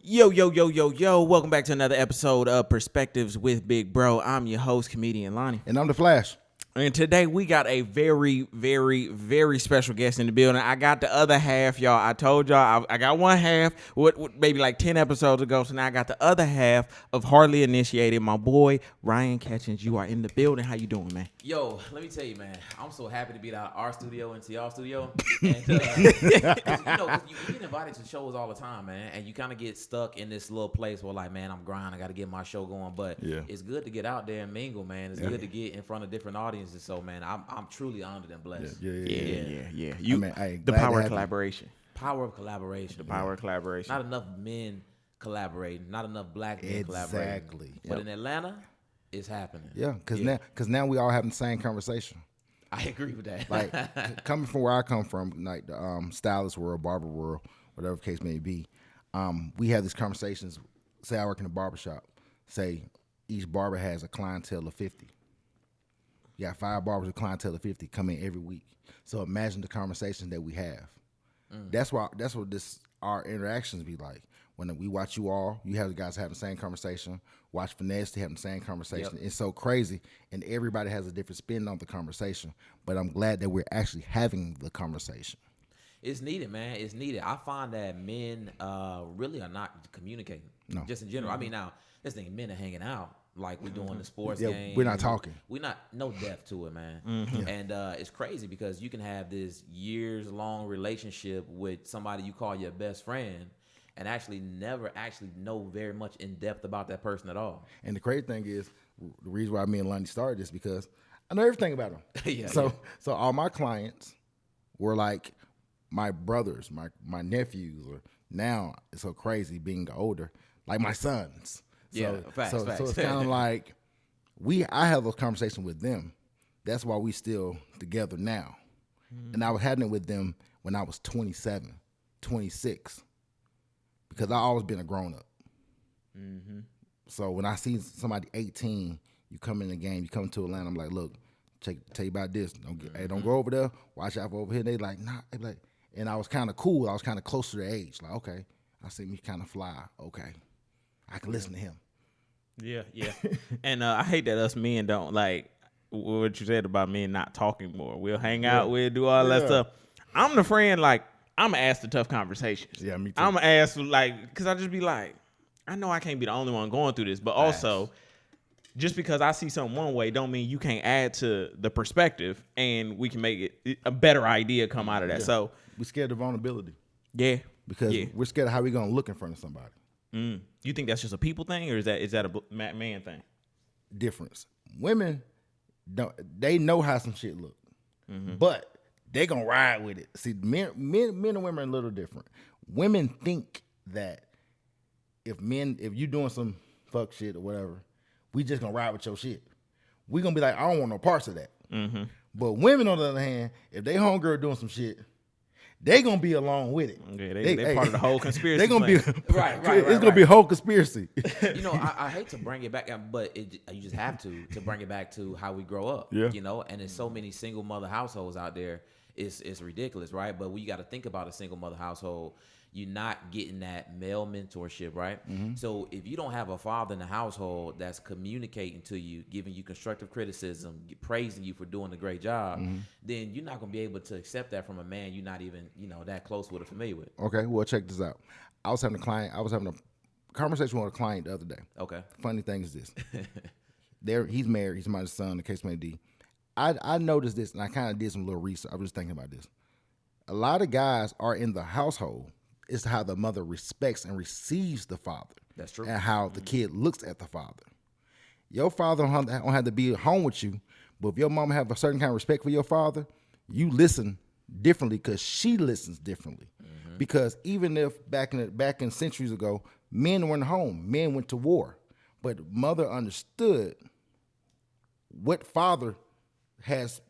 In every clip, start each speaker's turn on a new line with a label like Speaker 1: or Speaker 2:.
Speaker 1: Yo, yo, yo, yo, yo. Welcome back to another episode of Perspectives with Big Bro. I'm your host, comedian Lonnie.
Speaker 2: And I'm the Flash.
Speaker 1: And today we got a very, very, very special guest in the building. I got the other half, y'all. I told y'all I got one half, maybe like 10 episodes ago. So now I got the other half of Hardly Initiated. My boy, Ryan Catchings, you are in the building. How you doing, man?
Speaker 3: Yo, let me tell you, man, I'm so happy to be out of our studio into y'all studio. And, you get invited to shows all the time, man, and you kind of get stuck in this little place where, like, man, I'm grinding, I got to get my show going. But it's good to get out there and mingle, man. It's good to get in front of different audiences. So, man, I'm truly honored and blessed.
Speaker 1: Yeah.
Speaker 2: The
Speaker 1: power of collaboration.
Speaker 3: Power of collaboration.
Speaker 1: The power of collaboration.
Speaker 3: Not enough men collaborating. Not enough black men collaborating.
Speaker 2: Exactly.
Speaker 3: But in Atlanta, it's happening.
Speaker 2: Yeah, because now we all having the same conversation.
Speaker 3: I agree with that.
Speaker 2: Like coming from where I come from, like the stylist world, barber world, whatever the case may be, we have these conversations. Say I work in a barbershop. Say each barber has a clientele of 50. You got 5 barbers with clientele of 50 come in every week. So imagine the conversations that we have. That's what our interactions be like. When we watch you all, you have the guys having the same conversation. Watch Finesse, they having the same conversation. Yep. It's so crazy, and everybody has a different spin on the conversation. But I'm glad that we're actually having the conversation.
Speaker 3: It's needed, man. It's needed. I find that men really are not communicating. No. Just in general. I mean, now, this thing, men are hanging out like we're doing the sports game.
Speaker 2: We're not talking.
Speaker 3: We're not, no depth to it, man. And it's crazy because you can have this years-long relationship with somebody you call your best friend and actually never actually know very much in depth about that person at all.
Speaker 2: And the crazy thing is, the reason why me and Lonnie started this because I know everything about them. So all my clients were like my brothers, my nephews, or now it's so crazy being older, like my sons.
Speaker 3: Facts.
Speaker 2: So it's kind of like I have those conversations with them. That's why we still together now. And I was having it with them when I was 27, 26. Because I always been a grown up. So when I see somebody 18, you come in the game, you come to Atlanta, I'm like, look, tell you about this. Don't go over there. Watch out for over here. They like, nah. They like, and I was kind of cool. I was kind of close to their age. Like, okay, I see me kind of fly. Okay, I can listen to him.
Speaker 1: Yeah. And I hate that us men don't like what you said about men not talking more. We'll hang out, we'll do all that stuff. I'm the friend, like, I'm going to ask the tough conversations.
Speaker 2: Yeah, me too.
Speaker 1: I'm going to ask, like, because I just be like, I know I can't be the only one going through this, but also, just because I see something one way don't mean you can't add to the perspective and we can make it a better idea come out of that. So
Speaker 2: we're scared of vulnerability.
Speaker 1: Yeah.
Speaker 2: Because we're scared of how we're going to look in front of somebody.
Speaker 1: You think that's just a people thing, or is that a man thing?
Speaker 2: Difference. Women, they know how some shit look, but they gonna ride with it. See, men and women are a little different. Women think that if you doing some fuck shit or whatever, we just gonna ride with your shit. We gonna be like, I don't want no parts of that. But women, on the other hand, if they homegirl doing some shit, they gonna be along with it.
Speaker 1: Okay, they part of the whole conspiracy.
Speaker 2: They gonna be
Speaker 3: right.
Speaker 2: It's gonna be a whole conspiracy.
Speaker 3: I hate to bring it back, but you just have to bring it back to how we grow up.
Speaker 2: Yeah.
Speaker 3: And there's so many single mother households out there. It's ridiculous, right? But when you got to think about a single mother household, you're not getting that male mentorship, right? So if you don't have a father in the household that's communicating to you, giving you constructive criticism, praising you for doing a great job, then you're not going to be able to accept that from a man you're not even, that close with or familiar with.
Speaker 2: Okay, well, check this out. I was having a conversation with a client the other day.
Speaker 3: Okay.
Speaker 2: Funny thing is this. He's married. He's my son, the case may be. I noticed this, and I kind of did some little research. I was just thinking about this. A lot of guys are in the household. It's how the mother respects and receives the father.
Speaker 3: That's true.
Speaker 2: And how the kid looks at the father. Your father don't have to be at home with you, but if your mama have a certain kind of respect for your father, you listen differently because she listens differently. Because even if back in centuries ago, men weren't home, men went to war, but mother understood what father has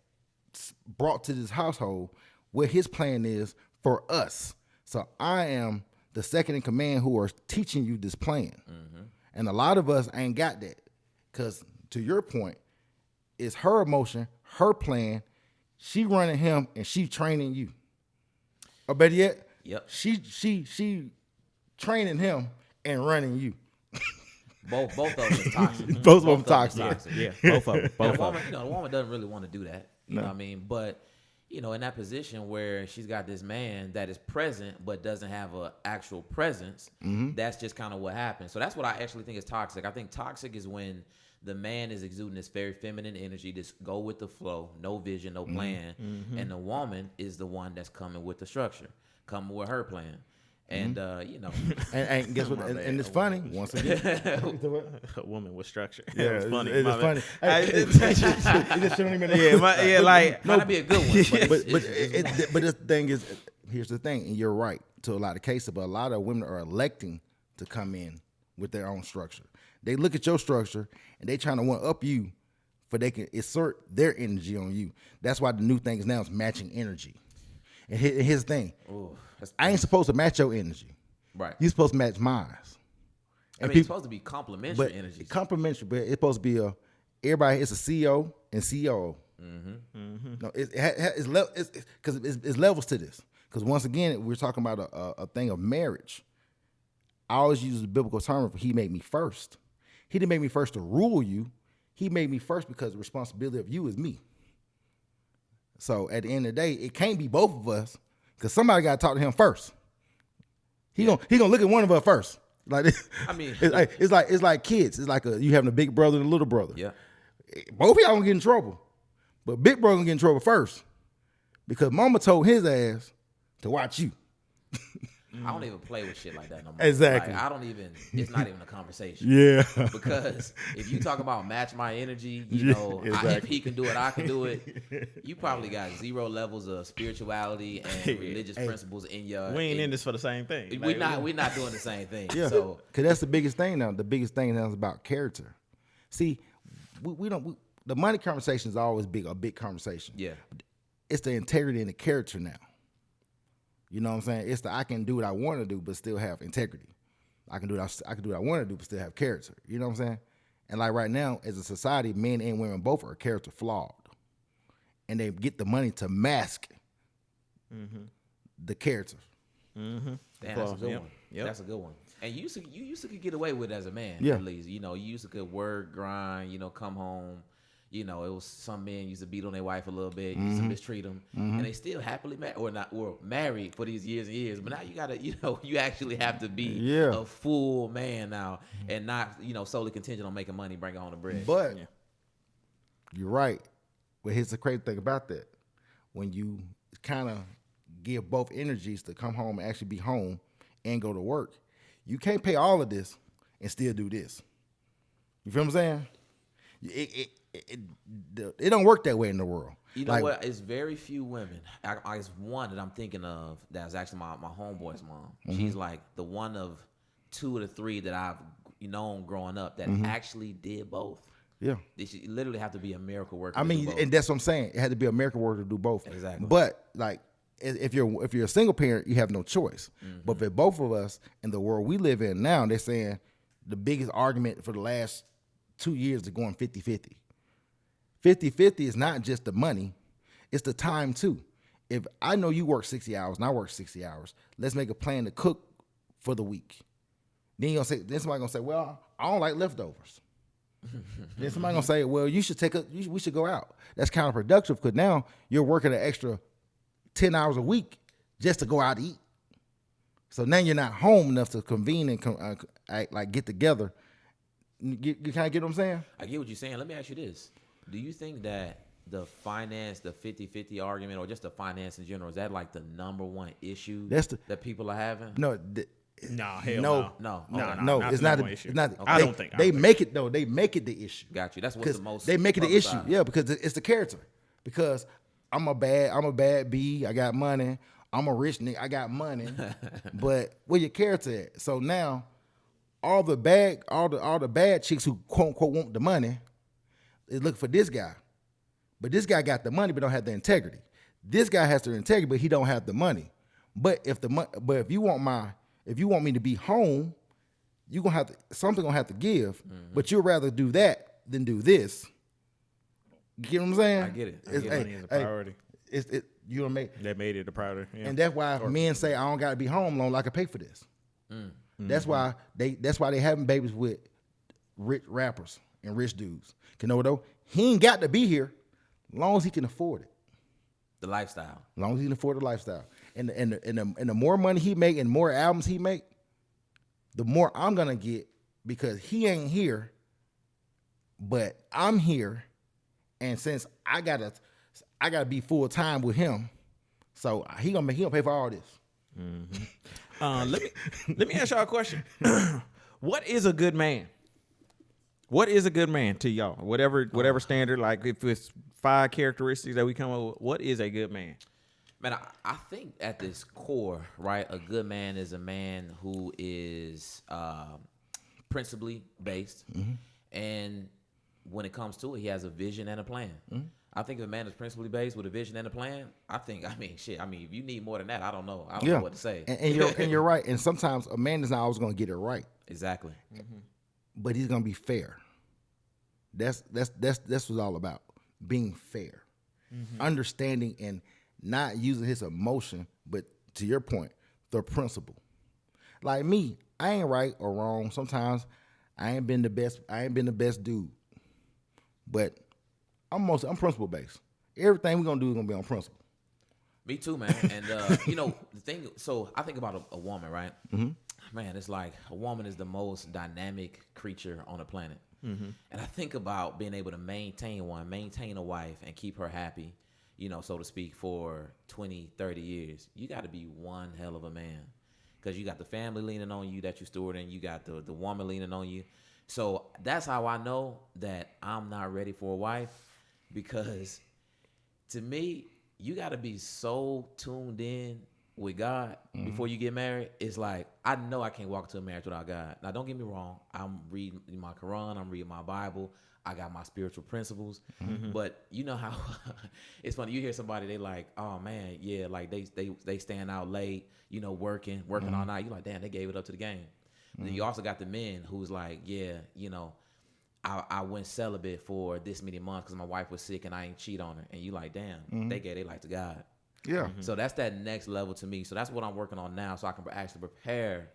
Speaker 2: brought to this household, what his plan is for us. So I am the second in command who are teaching you this plan. And a lot of us ain't got that. Because to your point, it's her emotion, her plan. She running him and she training you. Or better yet, she training him and running you.
Speaker 3: Both of them is toxic.
Speaker 2: Both of them toxic.
Speaker 1: Yeah, both of them.
Speaker 3: And
Speaker 1: Both
Speaker 3: the
Speaker 1: of
Speaker 3: woman,
Speaker 1: them.
Speaker 3: the woman doesn't really want to do that. You know what I mean? But, in that position where she's got this man that is present but doesn't have an actual presence, that's just kind of what happens. So that's what I actually think is toxic. I think toxic is when the man is exuding this very feminine energy, just go with the flow, no vision, no plan. And the woman is the one that's coming with the structure, coming with her plan. And
Speaker 2: and guess what? And it's funny once again.
Speaker 1: A woman with structure.
Speaker 2: Yeah,
Speaker 1: It was funny.
Speaker 2: It's
Speaker 1: My
Speaker 2: funny.
Speaker 1: bad.
Speaker 2: It just shouldn't even.
Speaker 3: might not be a good one.
Speaker 2: But the thing is, here's the thing, and you're right to a lot of cases, but a lot of women are electing to come in with their own structure. They look at your structure and they trying to one up you, for they can assert their energy on you. That's why the new thing is now is matching energy. And here's the thing.
Speaker 3: Ooh,
Speaker 2: I ain't supposed to match your energy.
Speaker 3: right.
Speaker 2: You're supposed to match mine.
Speaker 3: I mean, it's supposed to be complementary energy.
Speaker 2: Complimentary, but it's supposed to be everybody. It's a CEO and COO. No, it's levels to this. Because once again, we're talking about a thing of marriage. I always use the biblical term of he made me first. He didn't make me first to rule you. He made me first because the responsibility of you is me. So at the end of the day, it can't be both of us because somebody got to talk to him first. He gonna look at one of us first. Like
Speaker 3: I mean,
Speaker 2: it's like kids. It's like you having a big brother and a little brother.
Speaker 3: yeah.
Speaker 2: Both of y'all gonna get in trouble, but big brother gonna get in trouble first because mama told his ass to watch you.
Speaker 3: I don't even play with shit like that no more.
Speaker 2: Exactly.
Speaker 3: Like, I don't even. It's not even a conversation.
Speaker 2: Yeah.
Speaker 3: Because if you talk about match my energy,
Speaker 2: exactly.
Speaker 3: if he can do it, I can do it. You probably got 0 levels of spirituality and religious principles in your.
Speaker 1: We ain't in this for the same thing.
Speaker 3: We're not doing the same thing.
Speaker 2: Yeah.
Speaker 3: So
Speaker 2: Cause that's the biggest thing now. The biggest thing now is about character. See, the money conversation is always a big conversation.
Speaker 3: yeah,
Speaker 2: It's the integrity and the character now. You know what I'm saying? It's I can do what I want to do, but still have integrity. I can do what I want to do, but still have character. You know what I'm saying? And like right now, as a society, men and women both are character flawed, and they get the money to mask the character.
Speaker 3: damn, that's a good one.
Speaker 1: Yep.
Speaker 3: That's a good one. And you used to could get away with it as a man.
Speaker 2: Yeah.
Speaker 3: At least you used to could work, grind. Come home. It was some men used to beat on their wife a little bit, used to mistreat them, and they still happily married for these years and years. But now you gotta, you actually have to be a full man now, and not, solely contingent on making money, bringing home the bread.
Speaker 2: But you're right. But here's the crazy thing about that: when you kind of give both energies to come home and actually be home and go to work, you can't pay all of this and still do this. You feel what I'm saying? It don't work that way in the world.
Speaker 3: You know what? It's very few women. It's one that I'm thinking of that's actually my homeboy's mom. She's like the one of 2 or 3 that I've known growing up that actually did both.
Speaker 2: Yeah.
Speaker 3: She literally have to be a miracle worker.
Speaker 2: I mean, and that's what I'm saying. It had to be a miracle worker to do both.
Speaker 3: Exactly.
Speaker 2: But like, if you're a single parent, you have no choice. But for both of us in the world we live in now, they're saying the biggest argument for the last 2 years is going 50-50. 50-50 is not just the money, it's the time too. If I know you work 60 hours and I work 60 hours, let's make a plan to cook for the week. Then somebody gonna say, well, I don't like leftovers. Then somebody gonna say, well, we should go out. That's counterproductive because now you're working an extra 10 hours a week just to go out to eat. So now you're not home enough to convene and get together. You kind of get what I'm saying?
Speaker 3: I get what you're saying. Let me ask you this. Do you think that the 50-50 argument, or just the finance in general, is that like the number one issue that people are having?
Speaker 2: No.
Speaker 1: Hell
Speaker 2: no.
Speaker 3: No.
Speaker 2: It's not. It's not.
Speaker 1: Okay. I don't think
Speaker 2: they make it though. They make it the issue.
Speaker 3: Got you. That's what's the most.
Speaker 2: They make it the issue.
Speaker 3: publicized.
Speaker 2: Yeah, because it's the character. Because I'm a bad B. I got money. I'm a rich nigga. I got money. But where your character at? So now, all the bad chicks who quote unquote want the money is looking for this guy. But this guy got the money but don't have the integrity. This guy has the integrity but he don't have the money. But if you want me to be home, you gonna have to something gonna have to give. But you'd rather do that than do this. You get what I'm saying?
Speaker 3: I get it.
Speaker 1: Money is a priority.
Speaker 2: You know what I mean?
Speaker 1: They made it a priority. Yeah.
Speaker 2: And that's why men say I don't gotta be home long. I can pay for this. That's why they having babies with rich rappers and rich dudes. You know what though? He ain't got to be here, as long as he can afford it.
Speaker 3: The lifestyle.
Speaker 2: As long as he can afford the lifestyle, and the more money he make and more albums he make, the more I'm gonna get because he ain't here, but I'm here, and since I gotta be full time with him, so he gonna pay for all this.
Speaker 1: Let me ask y'all a question. What is a good man? What is a good man to y'all? Whatever standard, like if it's 5 characteristics that we come up with, what is a good man?
Speaker 3: Man, I think at this core, right, a good man is a man who is principally based, and when it comes to it, he has a vision and a plan. I think if a man is principally based with a vision and a plan, if you need more than that, I don't know. I don't know what to say.
Speaker 2: And you're right. And sometimes a man is not always gonna get it right.
Speaker 3: Exactly.
Speaker 2: But he's gonna be fair. That's what it's all about. Being fair. Understanding and not using his emotion, but to your point, the principle. Like me, I ain't right or wrong. Sometimes I ain't been the best dude. But I'm principle based. Everything we're gonna do is gonna be on principle.
Speaker 3: Me too, man. And the thing. So I think about a woman, right? Man, it's like a woman is the most dynamic creature on the planet. And I think about being able to maintain a wife, and keep her happy, so to speak, for 20, 30 years. You got to be one hell of a man, because you got the family leaning on you that you stewarding. You got the woman leaning on you. So that's how I know that I'm not ready for a wife, because to me, you got to be so tuned in with God before you get married. It's like, I know I can't walk into a marriage without God. Now, don't get me wrong. I'm reading my Quran. I'm reading my Bible. I got my spiritual principles. But you know how it's funny. You hear somebody, they like, oh man, yeah, like they staying out late, working all night. You like, damn, they gave it up to the game. Then you also got the men who's like, yeah, I went celibate for this many months because my wife was sick and I ain't cheat on her. And you like, damn, they gave their life to God.
Speaker 2: Yeah.
Speaker 3: So that's that next level to me. So that's what I'm working on now, so I can actually prepare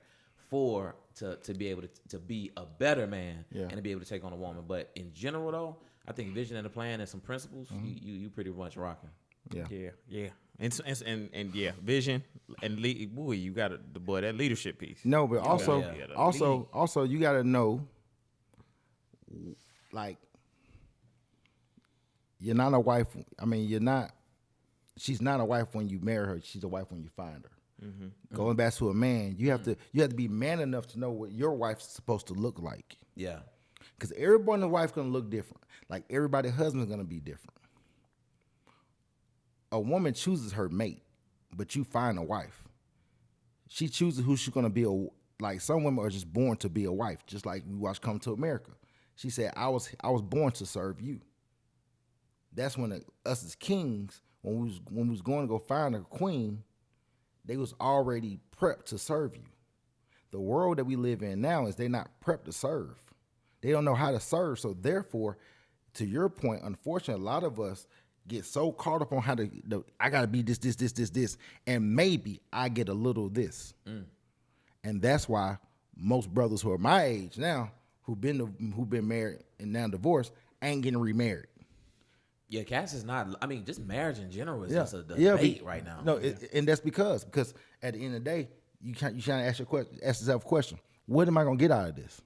Speaker 3: to be able to be a better man and to be able to take on a woman. But in general, though, I think vision and a plan and some principles, you pretty much rocking.
Speaker 1: Yeah. And yeah, vision and you got that leadership piece.
Speaker 2: No, but also you got to know, like, you're not a wife. I mean, she's not a wife when you marry her. She's a wife when you find her. Going back to a man, you have to be man enough to know what your wife's supposed to look like.
Speaker 3: Yeah.
Speaker 2: Because everybody's wife gonna look different. Like, everybody's husband's gonna be different. A woman chooses her mate, but you find a wife. She chooses who she's gonna be. Like, some women are just born to be a wife. Just like we watch Come to America. She said, "I was born to serve you." That's when us as kings, when we was going to go find a queen, they was already prepped to serve you. The world that we live in now is they not prepped to serve. They don't know how to serve. So therefore, to your point, unfortunately, a lot of us get so caught up on how I gotta be this, and maybe I get a little this. And that's why most brothers who are my age now, who've been married and now divorced, ain't getting remarried.
Speaker 3: Yeah, Cass is not. I mean, just marriage in general is just a debate right now.
Speaker 2: No, and that's because at the end of the day, you trying to ask yourself a question: what am I gonna get out of this?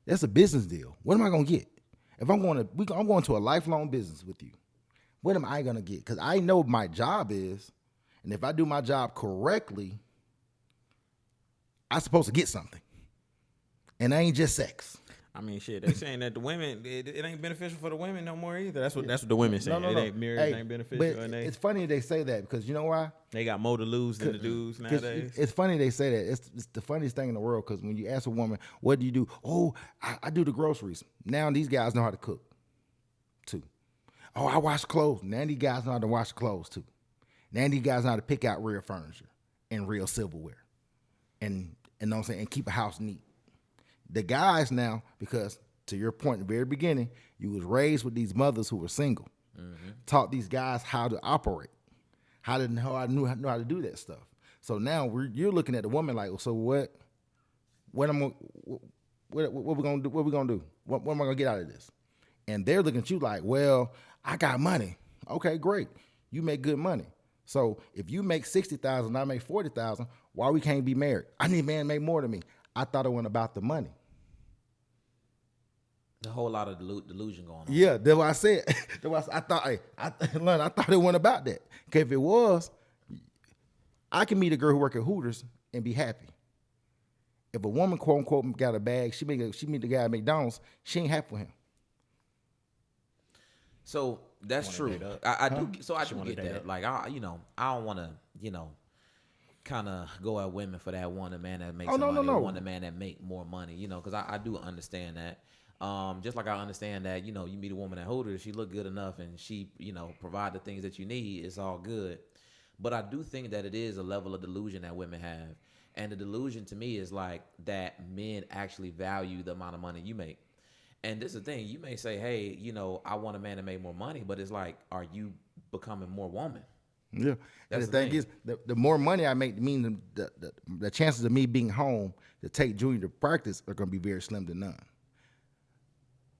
Speaker 2: That's a business deal. What am I gonna get? If I'm going to a lifelong business with you, what am I gonna get? Because I know my job is, and if I do my job correctly, I'm supposed to get something, and I ain't just sex.
Speaker 1: I mean, shit. They saying that the women, it ain't beneficial for the women no more either. That's what the women saying.
Speaker 2: No.
Speaker 1: It ain't marriage ain't beneficial.
Speaker 2: But it's funny they say that, because you know why?
Speaker 1: They got more to lose than the dudes nowadays.
Speaker 2: It's funny they say that. It's the funniest thing in the world, because when you ask a woman, what do you do? Oh, I do the groceries. Now these guys know how to cook too. Oh, I wash clothes. Now these guys know how to wash clothes too. Now these guys know how to pick out real furniture and real silverware, and know what I'm saying, and keep a house neat. The guys now, because to your point in the very beginning, you was raised with these mothers who were single, taught these guys how to operate, how to do that stuff. So now you're looking at the woman like, so what? what am I, what we gonna do? What we gonna do? What am I gonna get out of this? And they're looking at you like, well, I got money. Okay, great. You make good money. So if you make 60,000, I make 40,000. Why we can't be married? I need a man to make more than me. I thought it went about the money.
Speaker 3: A whole lot of delusion going on.
Speaker 2: Yeah, that's what I said. That's what I thought. I thought it went about that. Cause if it was, I can meet a girl who work at Hooters and be happy. If a woman quote unquote got a bag, she meet the guy at McDonald's, she ain't happy with him.
Speaker 3: So that's true. I do. So I do get that. Like I don't want to, kind of go at women for that one man that makes money, or one man that make more money, because I do understand that. Just like I understand that, you meet a woman at Hooters, she look good enough and she, provide the things that you need, it's all good. But I do think that it is a level of delusion that women have. And the delusion to me is like that men actually value the amount of money you make. And this is the thing, you may say, hey, I want a man to make more money, but it's like, are you becoming more woman?
Speaker 2: Yeah. That's the thing is, the more money I make, mean the chances of me being home to take Junior to practice are going to be very slim to none.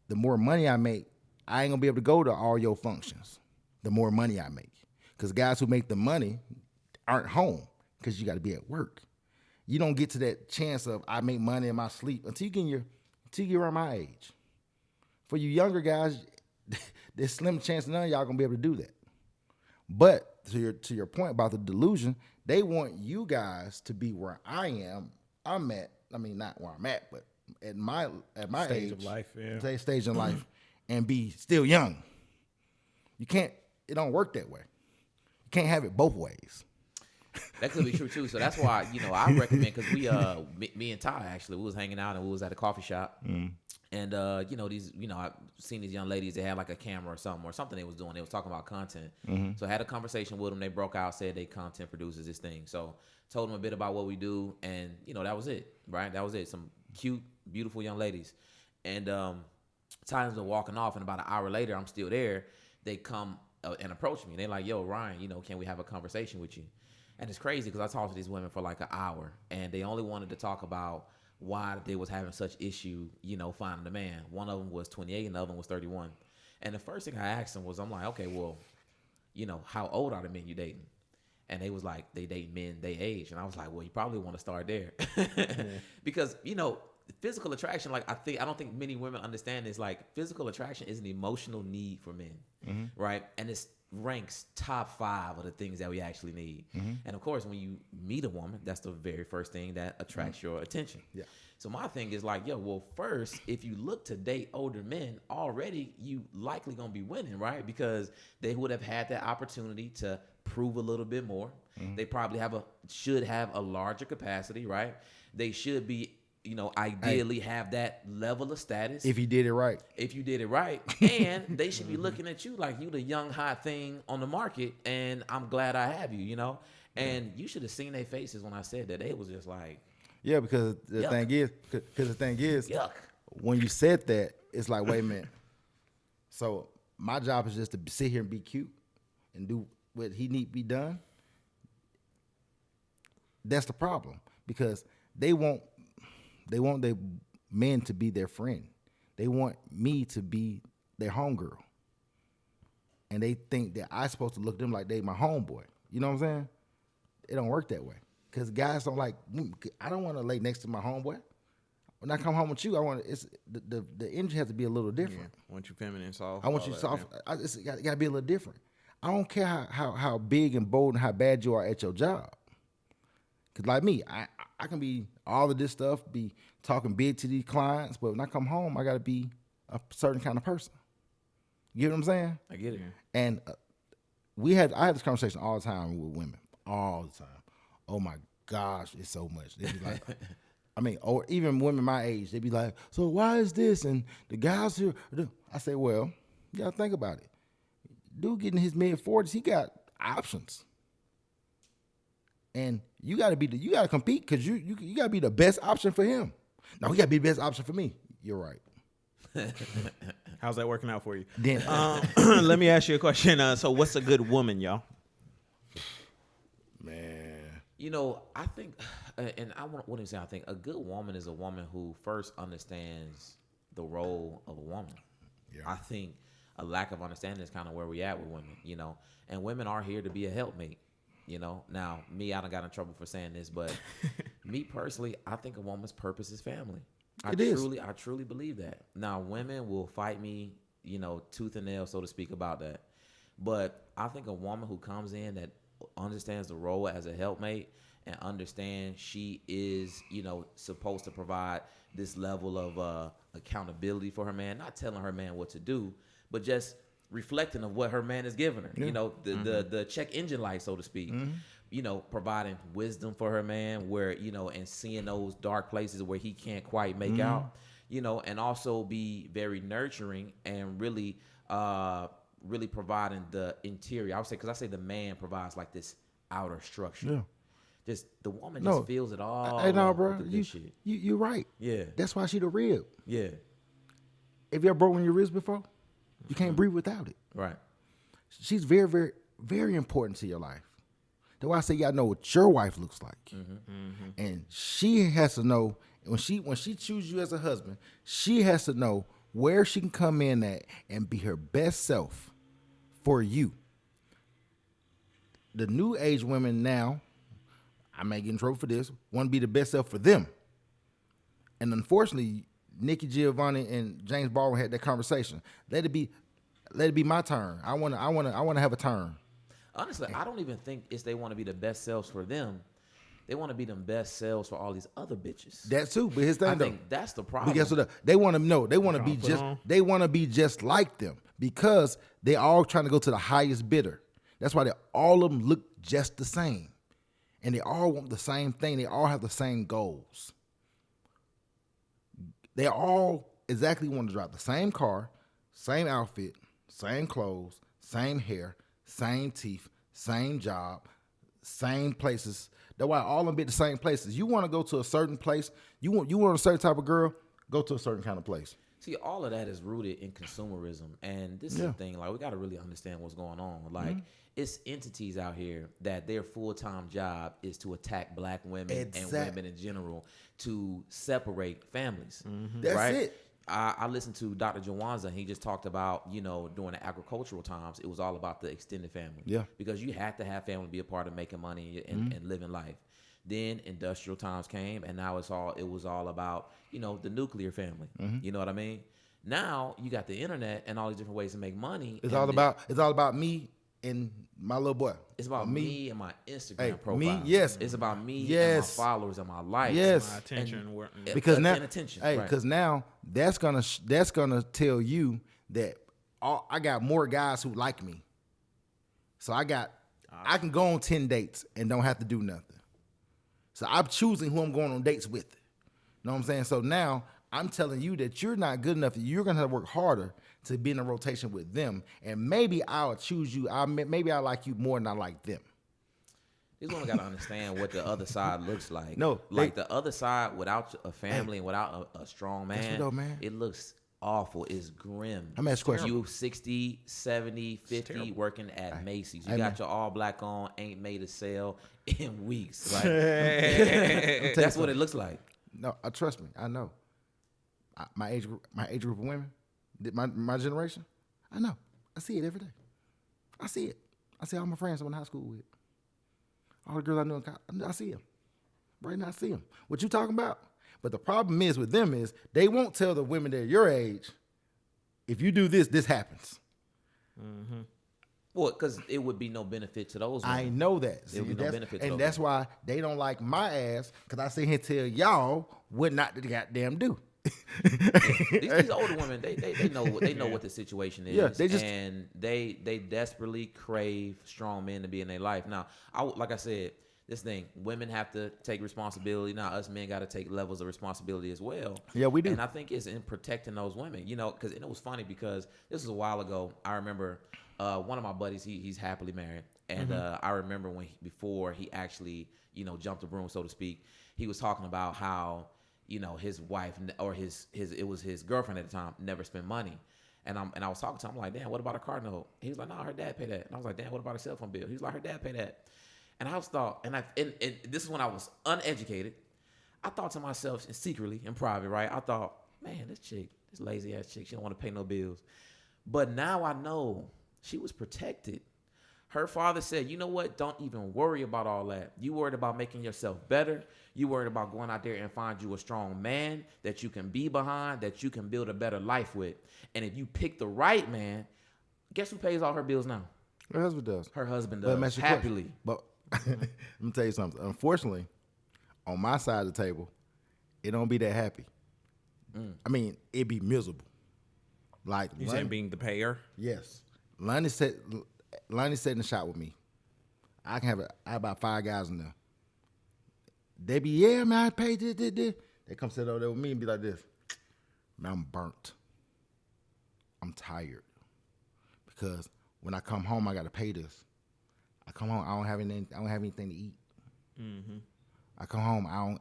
Speaker 2: The more money I make, I ain't going to be able to go to all your functions. The more money I make. Because guys who make the money aren't home because you got to be at work. You don't get to that chance of I make money in my sleep until you get around my age. For you younger guys, there's slim chance none of y'all going to be able to do that. But to your point about the delusion, they want you guys to be where I'm at. I mean, not where I'm at, but at my
Speaker 1: Stage
Speaker 2: age
Speaker 1: of life, yeah.
Speaker 2: Stage in life, and be still young. You can't. It don't work that way. You can't have it both ways.
Speaker 3: That could be true too. So that's why I recommend, because me and Ty actually, we was hanging out and we was at a coffee shop, and I've seen these young ladies. They had like a camera or something they was doing. They was talking about content. So I had a conversation with them. They broke out, said they content producers this thing. So told them a bit about what we do, and that was it. Right, that was it. Some cute, beautiful young ladies, and Ty's been walking off, and about an hour later, I'm still there. They come and approach me. They're like, "Yo, Ryan, can we have a conversation with you?" And it's crazy because I talked to these women for like an hour, and they only wanted to talk about why they was having such issue, finding a man. One of them was 28, and the other one was 31. And the first thing I asked them was, I'm like, okay, well, how old are the men you dating? And they was like, they date men they age. And I was like, well, you probably want to start there. Because, physical attraction, like I don't think many women understand this. Like physical attraction is an emotional need for men, right? And it's ranks top 5 of the things that we actually need. And of course, when you meet a woman, that's the very first thing that attracts your attention. Yeah. So my thing is like, first, if you look to date older men, already you likely gonna be winning, right? Because they would have had that opportunity to prove a little bit more. They probably should have a larger capacity, right? They should be, ideally have that level of status.
Speaker 2: If you did it right.
Speaker 3: And they should be looking at you like you the young hot thing on the market, and I'm glad I have you, And you should have seen their faces when I said that. They was just like,
Speaker 2: yeah, because the thing is,
Speaker 3: yuck.
Speaker 2: When you said that, it's like, wait a minute. So my job is just to sit here and be cute and do what he need to be done. That's the problem, because they want their men to be their friend. They want me to be their homegirl. And they think that I'm supposed to look at them like they my homeboy. You know what I'm saying? It don't work that way. Because guys don't like, I don't want to lay next to my homeboy. When I come home with you, the energy has to be a little different.
Speaker 1: Yeah. I want you feminine, soft.
Speaker 2: I want you soft. It's got to be a little different. I don't care how big and bold and how bad you are at your job. Because like me, I can be all of this stuff, be talking big to these clients, but when I come home, I got to be a certain kind of person. You get what I'm saying?
Speaker 3: I get it.
Speaker 2: And I had this conversation all the time with women, all the time. Oh my gosh, it's so much. They be like, or even women my age, they be like, so why is this? And the guys here, I say, well, you got to think about it. Dude getting his mid-40s, he got options. And you got to compete, because you got to be the best option for him. No, he got to be the best option for me. You're right.
Speaker 1: How's that working out for you?
Speaker 2: Then,
Speaker 1: let me ask you a question. So what's a good woman, y'all?
Speaker 2: Man.
Speaker 3: I think, and what do you say? I think a good woman is a woman who first understands the role of a woman.
Speaker 2: Yeah.
Speaker 3: I think a lack of understanding is kind of where we at with women, and women are here to be a helpmate. Now me, I done got in trouble for saying this, but me personally, I think a woman's purpose is family. I truly believe that. Now women will fight me, tooth and nail, so to speak, about that. But I think a woman who comes in that understands the role as a helpmate and understands she is, supposed to provide this level of accountability for her man, not telling her man what to do, but just reflecting of what her man is giving her.
Speaker 2: Yeah.
Speaker 3: The check engine light, so to speak. Providing wisdom for her man where, and seeing those dark places where he can't quite make out, and also be very nurturing and really providing the interior. I would say, because I say the man provides like this outer structure.
Speaker 2: Yeah.
Speaker 3: Just the woman just feels it all.
Speaker 2: Hey, no, bro,
Speaker 3: with the good shit.
Speaker 2: you're right.
Speaker 3: Yeah.
Speaker 2: That's why she the rib.
Speaker 3: Yeah.
Speaker 2: Have you ever broken your ribs before? You can't breathe without it.
Speaker 3: Right.
Speaker 2: She's very, very, very important to your life. That's why I say you gotta know what your wife looks like, and she has to know when she chooses you as a husband. She has to know where she can come in at and be her best self for you. The new age women now, I may get in trouble for this, want to be the best self for them, and unfortunately, Nikki Giovanni and James Baldwin had that conversation. Let it be my turn. I want to have a turn.
Speaker 3: Honestly, I don't even think it's they want to be the best selves for them. They want to be the best selves for all these other bitches.
Speaker 2: That too, but his thing
Speaker 3: I
Speaker 2: though,
Speaker 3: think that's the problem.
Speaker 2: But guess what? They want to know. They want to be just. They want to be just like them because they all trying to go to the highest bidder. That's why they all of them look just the same, and they all want the same thing. They all have the same goals. They all exactly want to drive the same car, same outfit, same clothes, same hair, same teeth, same job, same places. That's why all of them be at the same places. You want to go to a certain place, you want a certain type of girl, go to a certain kind of place.
Speaker 3: See, all of that is rooted in consumerism. And this is the thing, like, we got to really understand what's going on. Like, it's entities out here that their full-time job is to attack black women and women in general to separate families.
Speaker 2: That's
Speaker 3: right?
Speaker 2: it.
Speaker 3: I listened to Dr. Jawanza, and he just talked about, during the agricultural times, it was all about the extended family. Yeah. Because you had to have family be a part of making money and living life. Then industrial times came, and now it was all about, the nuclear family. You know what I mean? Now you got the internet and all these different ways to make money.
Speaker 2: It's all about me and my little boy.
Speaker 3: It's about me and my Instagram profile.
Speaker 2: Me, yes.
Speaker 3: It's about me and my followers and my likes.
Speaker 2: Yes.
Speaker 4: My attention.
Speaker 2: Because now,
Speaker 3: attention.
Speaker 2: because now that's gonna tell you that I got more guys who like me. So I can go on 10 dates and don't have to do nothing. So I'm choosing who I'm going on dates with. You know what I'm saying? So now I'm telling you that you're not good enough. You're gonna have to work harder to be in a rotation with them, and maybe I'll choose you. Maybe I like you more than I like them.
Speaker 3: These women got to understand what the other side looks like.
Speaker 2: No,
Speaker 3: the other side without a family and without a strong man, it looks awful. It's grim.
Speaker 2: I'm asking a question.
Speaker 3: You 60, 70, 50 working at Macy's. You got your all black on, ain't made a sale in weeks. Like, that's what it looks like.
Speaker 2: No, trust me, I know. My age group of women, my generation, I know. I see it every day. I see it. I see all my friends I went to high school with. All the girls I knew in college, I see them. Right now, I see them. What you talking about? But the problem is with them is they won't tell the women that are your age, if you do this, this happens.
Speaker 4: Mm-hmm.
Speaker 3: Well, because it would be no benefit to those women.
Speaker 2: I know that.
Speaker 3: There would be no benefit to those
Speaker 2: and that's why they don't like my ass, because I sit here and tell y'all what not to goddamn do.
Speaker 3: these older women, they know what the situation is.
Speaker 2: Yeah,
Speaker 3: they desperately crave strong men to be in their life. Now, like I said, this thing, women have to take responsibility. Now, us men got to take levels of responsibility as well.
Speaker 2: Yeah, we do.
Speaker 3: And I think it's in protecting those women. Because it was funny because this was a while ago. I remember one of my buddies. He's happily married, and I remember before he actually jumped the broom, so to speak. He was talking about how his wife or it was his girlfriend at the time never spent money. And I was talking to him, I'm like, damn, what about a car note? He was like, no, her dad paid that. And I was like, damn, what about a cell phone bill? He was like, her dad paid that. And I was thought, and this is when I was uneducated. I thought to myself, and secretly in private, right? I thought, man, this lazy ass chick, she don't want to pay no bills. But now I know she was protected. Her father said, you know what? Don't even worry about all that. You worried about making yourself better. You worried about going out there and find you a strong man that you can be behind, that you can build a better life with. And if you pick the right man, guess who pays all her bills now?
Speaker 2: Her husband does.
Speaker 3: Her husband
Speaker 2: But
Speaker 3: does, happily.
Speaker 2: But let me tell you something. Unfortunately, on my side of the table, it don't be that happy. I mean, it be miserable. Like
Speaker 1: You saying being the payer?
Speaker 2: Yes. Lonnie sat in the shop with me. I have about 5 guys in there. They be, yeah, man, I paid this. They come sit over there with me and be like this. Man, I'm burnt. I'm tired. Because when I come home, I got to pay this. I come home, I don't have anything to eat. Mm-hmm. I come home,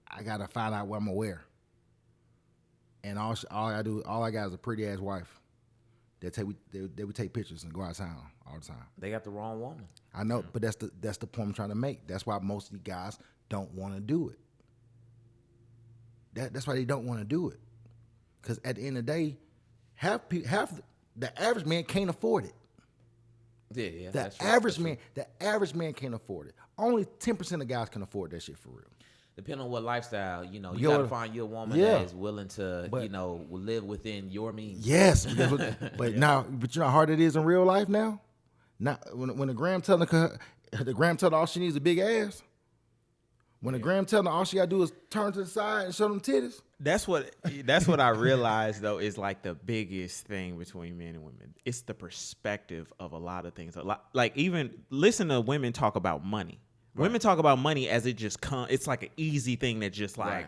Speaker 2: I got to find out what I'm going to wear. And all I got is a pretty ass wife. They would take pictures and go out of town all the time.
Speaker 3: They got the wrong woman.
Speaker 2: I know, but that's the point I'm trying to make. That's why most of the guys don't want to do it. That's why they don't want to do it. Because at the end of the day, half the average man can't afford it.
Speaker 3: Yeah.
Speaker 2: The average man can't afford it. Only 10% of guys can afford that shit for real.
Speaker 3: Depending on what lifestyle, you gotta find you a woman that is willing to, live within your means.
Speaker 2: Yes, but you know how hard it is in real life now. Now, when the gram telling her, all she needs is a big ass. When the gram telling her all she gotta do is turn to the side and show them titties.
Speaker 1: That's what I realized though is like the biggest thing between men and women. It's the perspective of a lot of things. Like even listen to women talk about money. Right. Women talk about money as it just comes. It's like an easy thing that just like, right.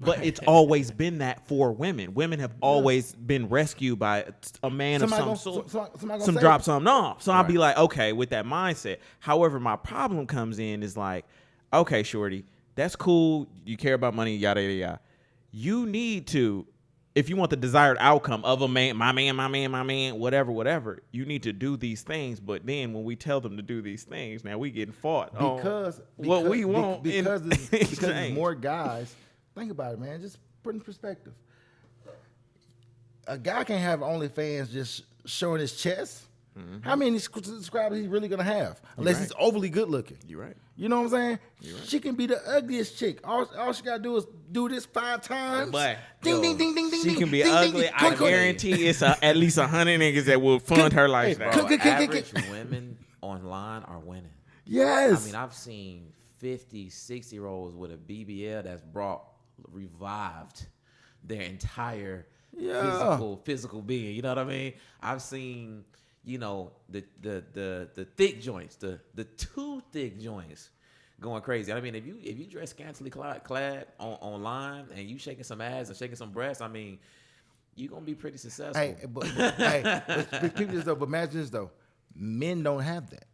Speaker 1: But it's always been that for women. Women have always been rescued by a man of some sort. Some drop something off. So I'll be like, okay, with that mindset. However, my problem comes in is like, okay, shorty, that's cool. You care about money, yada, yada, yada. You need to, if you want the desired outcome of a man, my man, whatever, you need to do these things. But then when we tell them to do these things, now we getting fought
Speaker 2: because
Speaker 1: what we want
Speaker 2: because there's more guys. Think about it, man. Just put in perspective. A guy can have OnlyFans just showing his chest. Mm-hmm. How many subscribers he's really gonna have? Unless he's overly good looking.
Speaker 1: You're right.
Speaker 2: You know what I'm saying?
Speaker 1: You're right.
Speaker 2: She can be the ugliest chick. All she gotta do is do this 5 times.
Speaker 1: But
Speaker 2: ding, ding, ding, ding, ding.
Speaker 1: She can be
Speaker 2: ding,
Speaker 1: ugly.
Speaker 2: ding,
Speaker 1: I guarantee it's at least 100 niggas that will fund her lifestyle.
Speaker 3: Average women online are winning.
Speaker 2: Yes.
Speaker 3: I mean, I've seen 50, 60-year-olds with a BBL that's revived their entire physical being. You know what I mean? I've seen, the thick joints, the too thick joints going crazy. I mean, if you dress scantily clad online and you shaking some ass and shaking some breasts, I mean, you're gonna be pretty successful.
Speaker 2: But imagine this though. Men don't have that.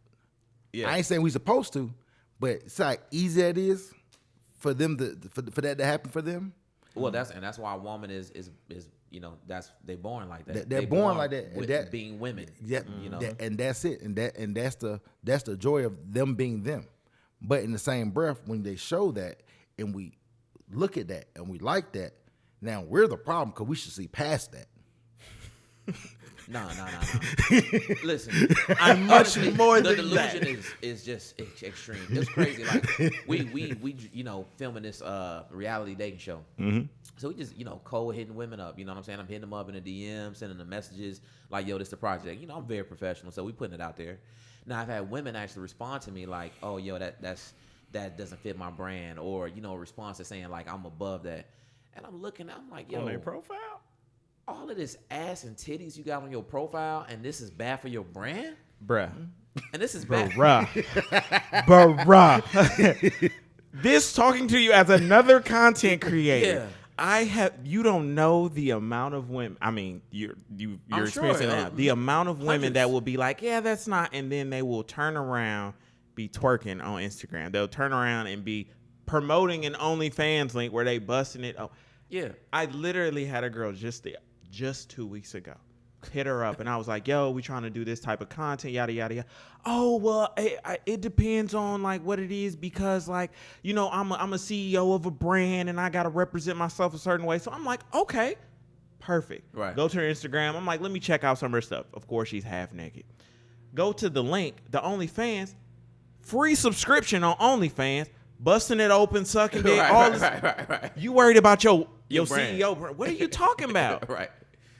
Speaker 2: Yeah. I ain't saying we supposed to, but it's like easy it is for them for that to happen for them.
Speaker 3: Well, that's why a woman is they're born like that.
Speaker 2: They're born like that.
Speaker 3: With
Speaker 2: that
Speaker 3: being women.
Speaker 2: Yeah, and that's it. And that's the joy of them being them. But in the same breath, when they show that and we look at that and we like that, now we're the problem because we should see past that.
Speaker 3: No. Listen,
Speaker 1: I'm much more
Speaker 3: the
Speaker 1: than that.
Speaker 3: delusion is just extreme. It's crazy. Like we filming this reality dating show. Mm-hmm. So we just cold hitting women up. You know what I'm saying? I'm hitting them up in the DM, sending them messages like, "Yo, this the project." I'm very professional, so we putting it out there. Now I've had women actually respond to me like, "Oh, yo, that doesn't fit my brand," or a response to saying like, "I'm above that," and I'm like, "Yo,
Speaker 1: on their profile."
Speaker 3: All of this ass and titties you got on your profile, and this is bad for your brand?
Speaker 1: Bruh.
Speaker 3: And this is bad.
Speaker 1: Bruh. This talking to you as another content creator.
Speaker 3: Yeah.
Speaker 1: You don't know the amount of women. I mean, you're experiencing that. The amount of women
Speaker 3: hundreds.
Speaker 1: that will be like, yeah, that's not, and then they will turn around, be twerking on Instagram. They'll turn around and be promoting an OnlyFans link where they busting it. Oh,
Speaker 3: yeah.
Speaker 1: I literally had a girl just 2 weeks ago hit her up, and I was like, yo, we trying to do this type of content, yada, yada, yada. Oh, well, it depends on, like, what it is because, like, you know, I'm a CEO of a brand, and I got to represent myself a certain way. So I'm like, okay, perfect.
Speaker 3: Right.
Speaker 1: Go to her Instagram. I'm like, let me check out some of her stuff. Of course, she's half naked. Go to the link, the OnlyFans, free subscription on OnlyFans, busting it open, sucking dick, all this.
Speaker 3: Right.
Speaker 1: You worried about your
Speaker 3: brand.
Speaker 1: CEO brand. What are you talking about?
Speaker 3: Right.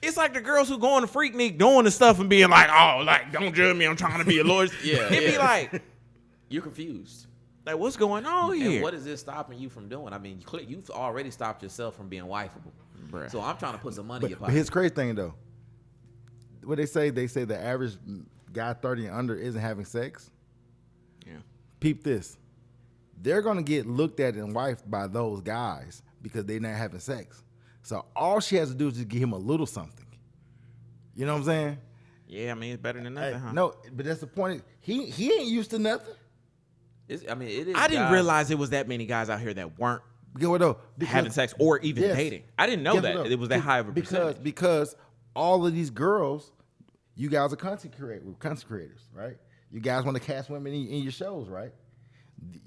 Speaker 1: It's like the girls who go on the Freaknik doing the stuff and being like, oh, like, don't judge me, I'm trying to be a lawyer.
Speaker 3: Yeah,
Speaker 1: It'd be
Speaker 3: yeah.
Speaker 1: like,
Speaker 3: You're confused.
Speaker 1: like, what's going on here?
Speaker 3: And what is this stopping you from doing? I mean, you've already stopped yourself from being wifeable.
Speaker 1: Bruh.
Speaker 3: So I'm trying to put some money in your
Speaker 2: But
Speaker 3: pocket.
Speaker 2: here's the crazy thing though. What they say the average guy 30 and under isn't having sex.
Speaker 1: Yeah.
Speaker 2: Peep this. They're gonna get looked at and wifed by those guys because they're not having sex. So all she has to do is just give him a little something. You know what I'm saying?
Speaker 1: Yeah, I mean, it's better than nothing, huh?
Speaker 2: No, but that's the point. He ain't used to nothing.
Speaker 3: It is.
Speaker 1: I didn't
Speaker 3: guys-
Speaker 1: realize it was that many guys out here that weren't
Speaker 2: Get what though?
Speaker 1: having sex or even
Speaker 2: yes.
Speaker 1: dating. I didn't know
Speaker 2: Guess
Speaker 1: that
Speaker 2: what, though?
Speaker 1: it was that high of a percentage.
Speaker 2: Because all of these girls, you guys are content creators, right? You guys want to cast women in your shows, right?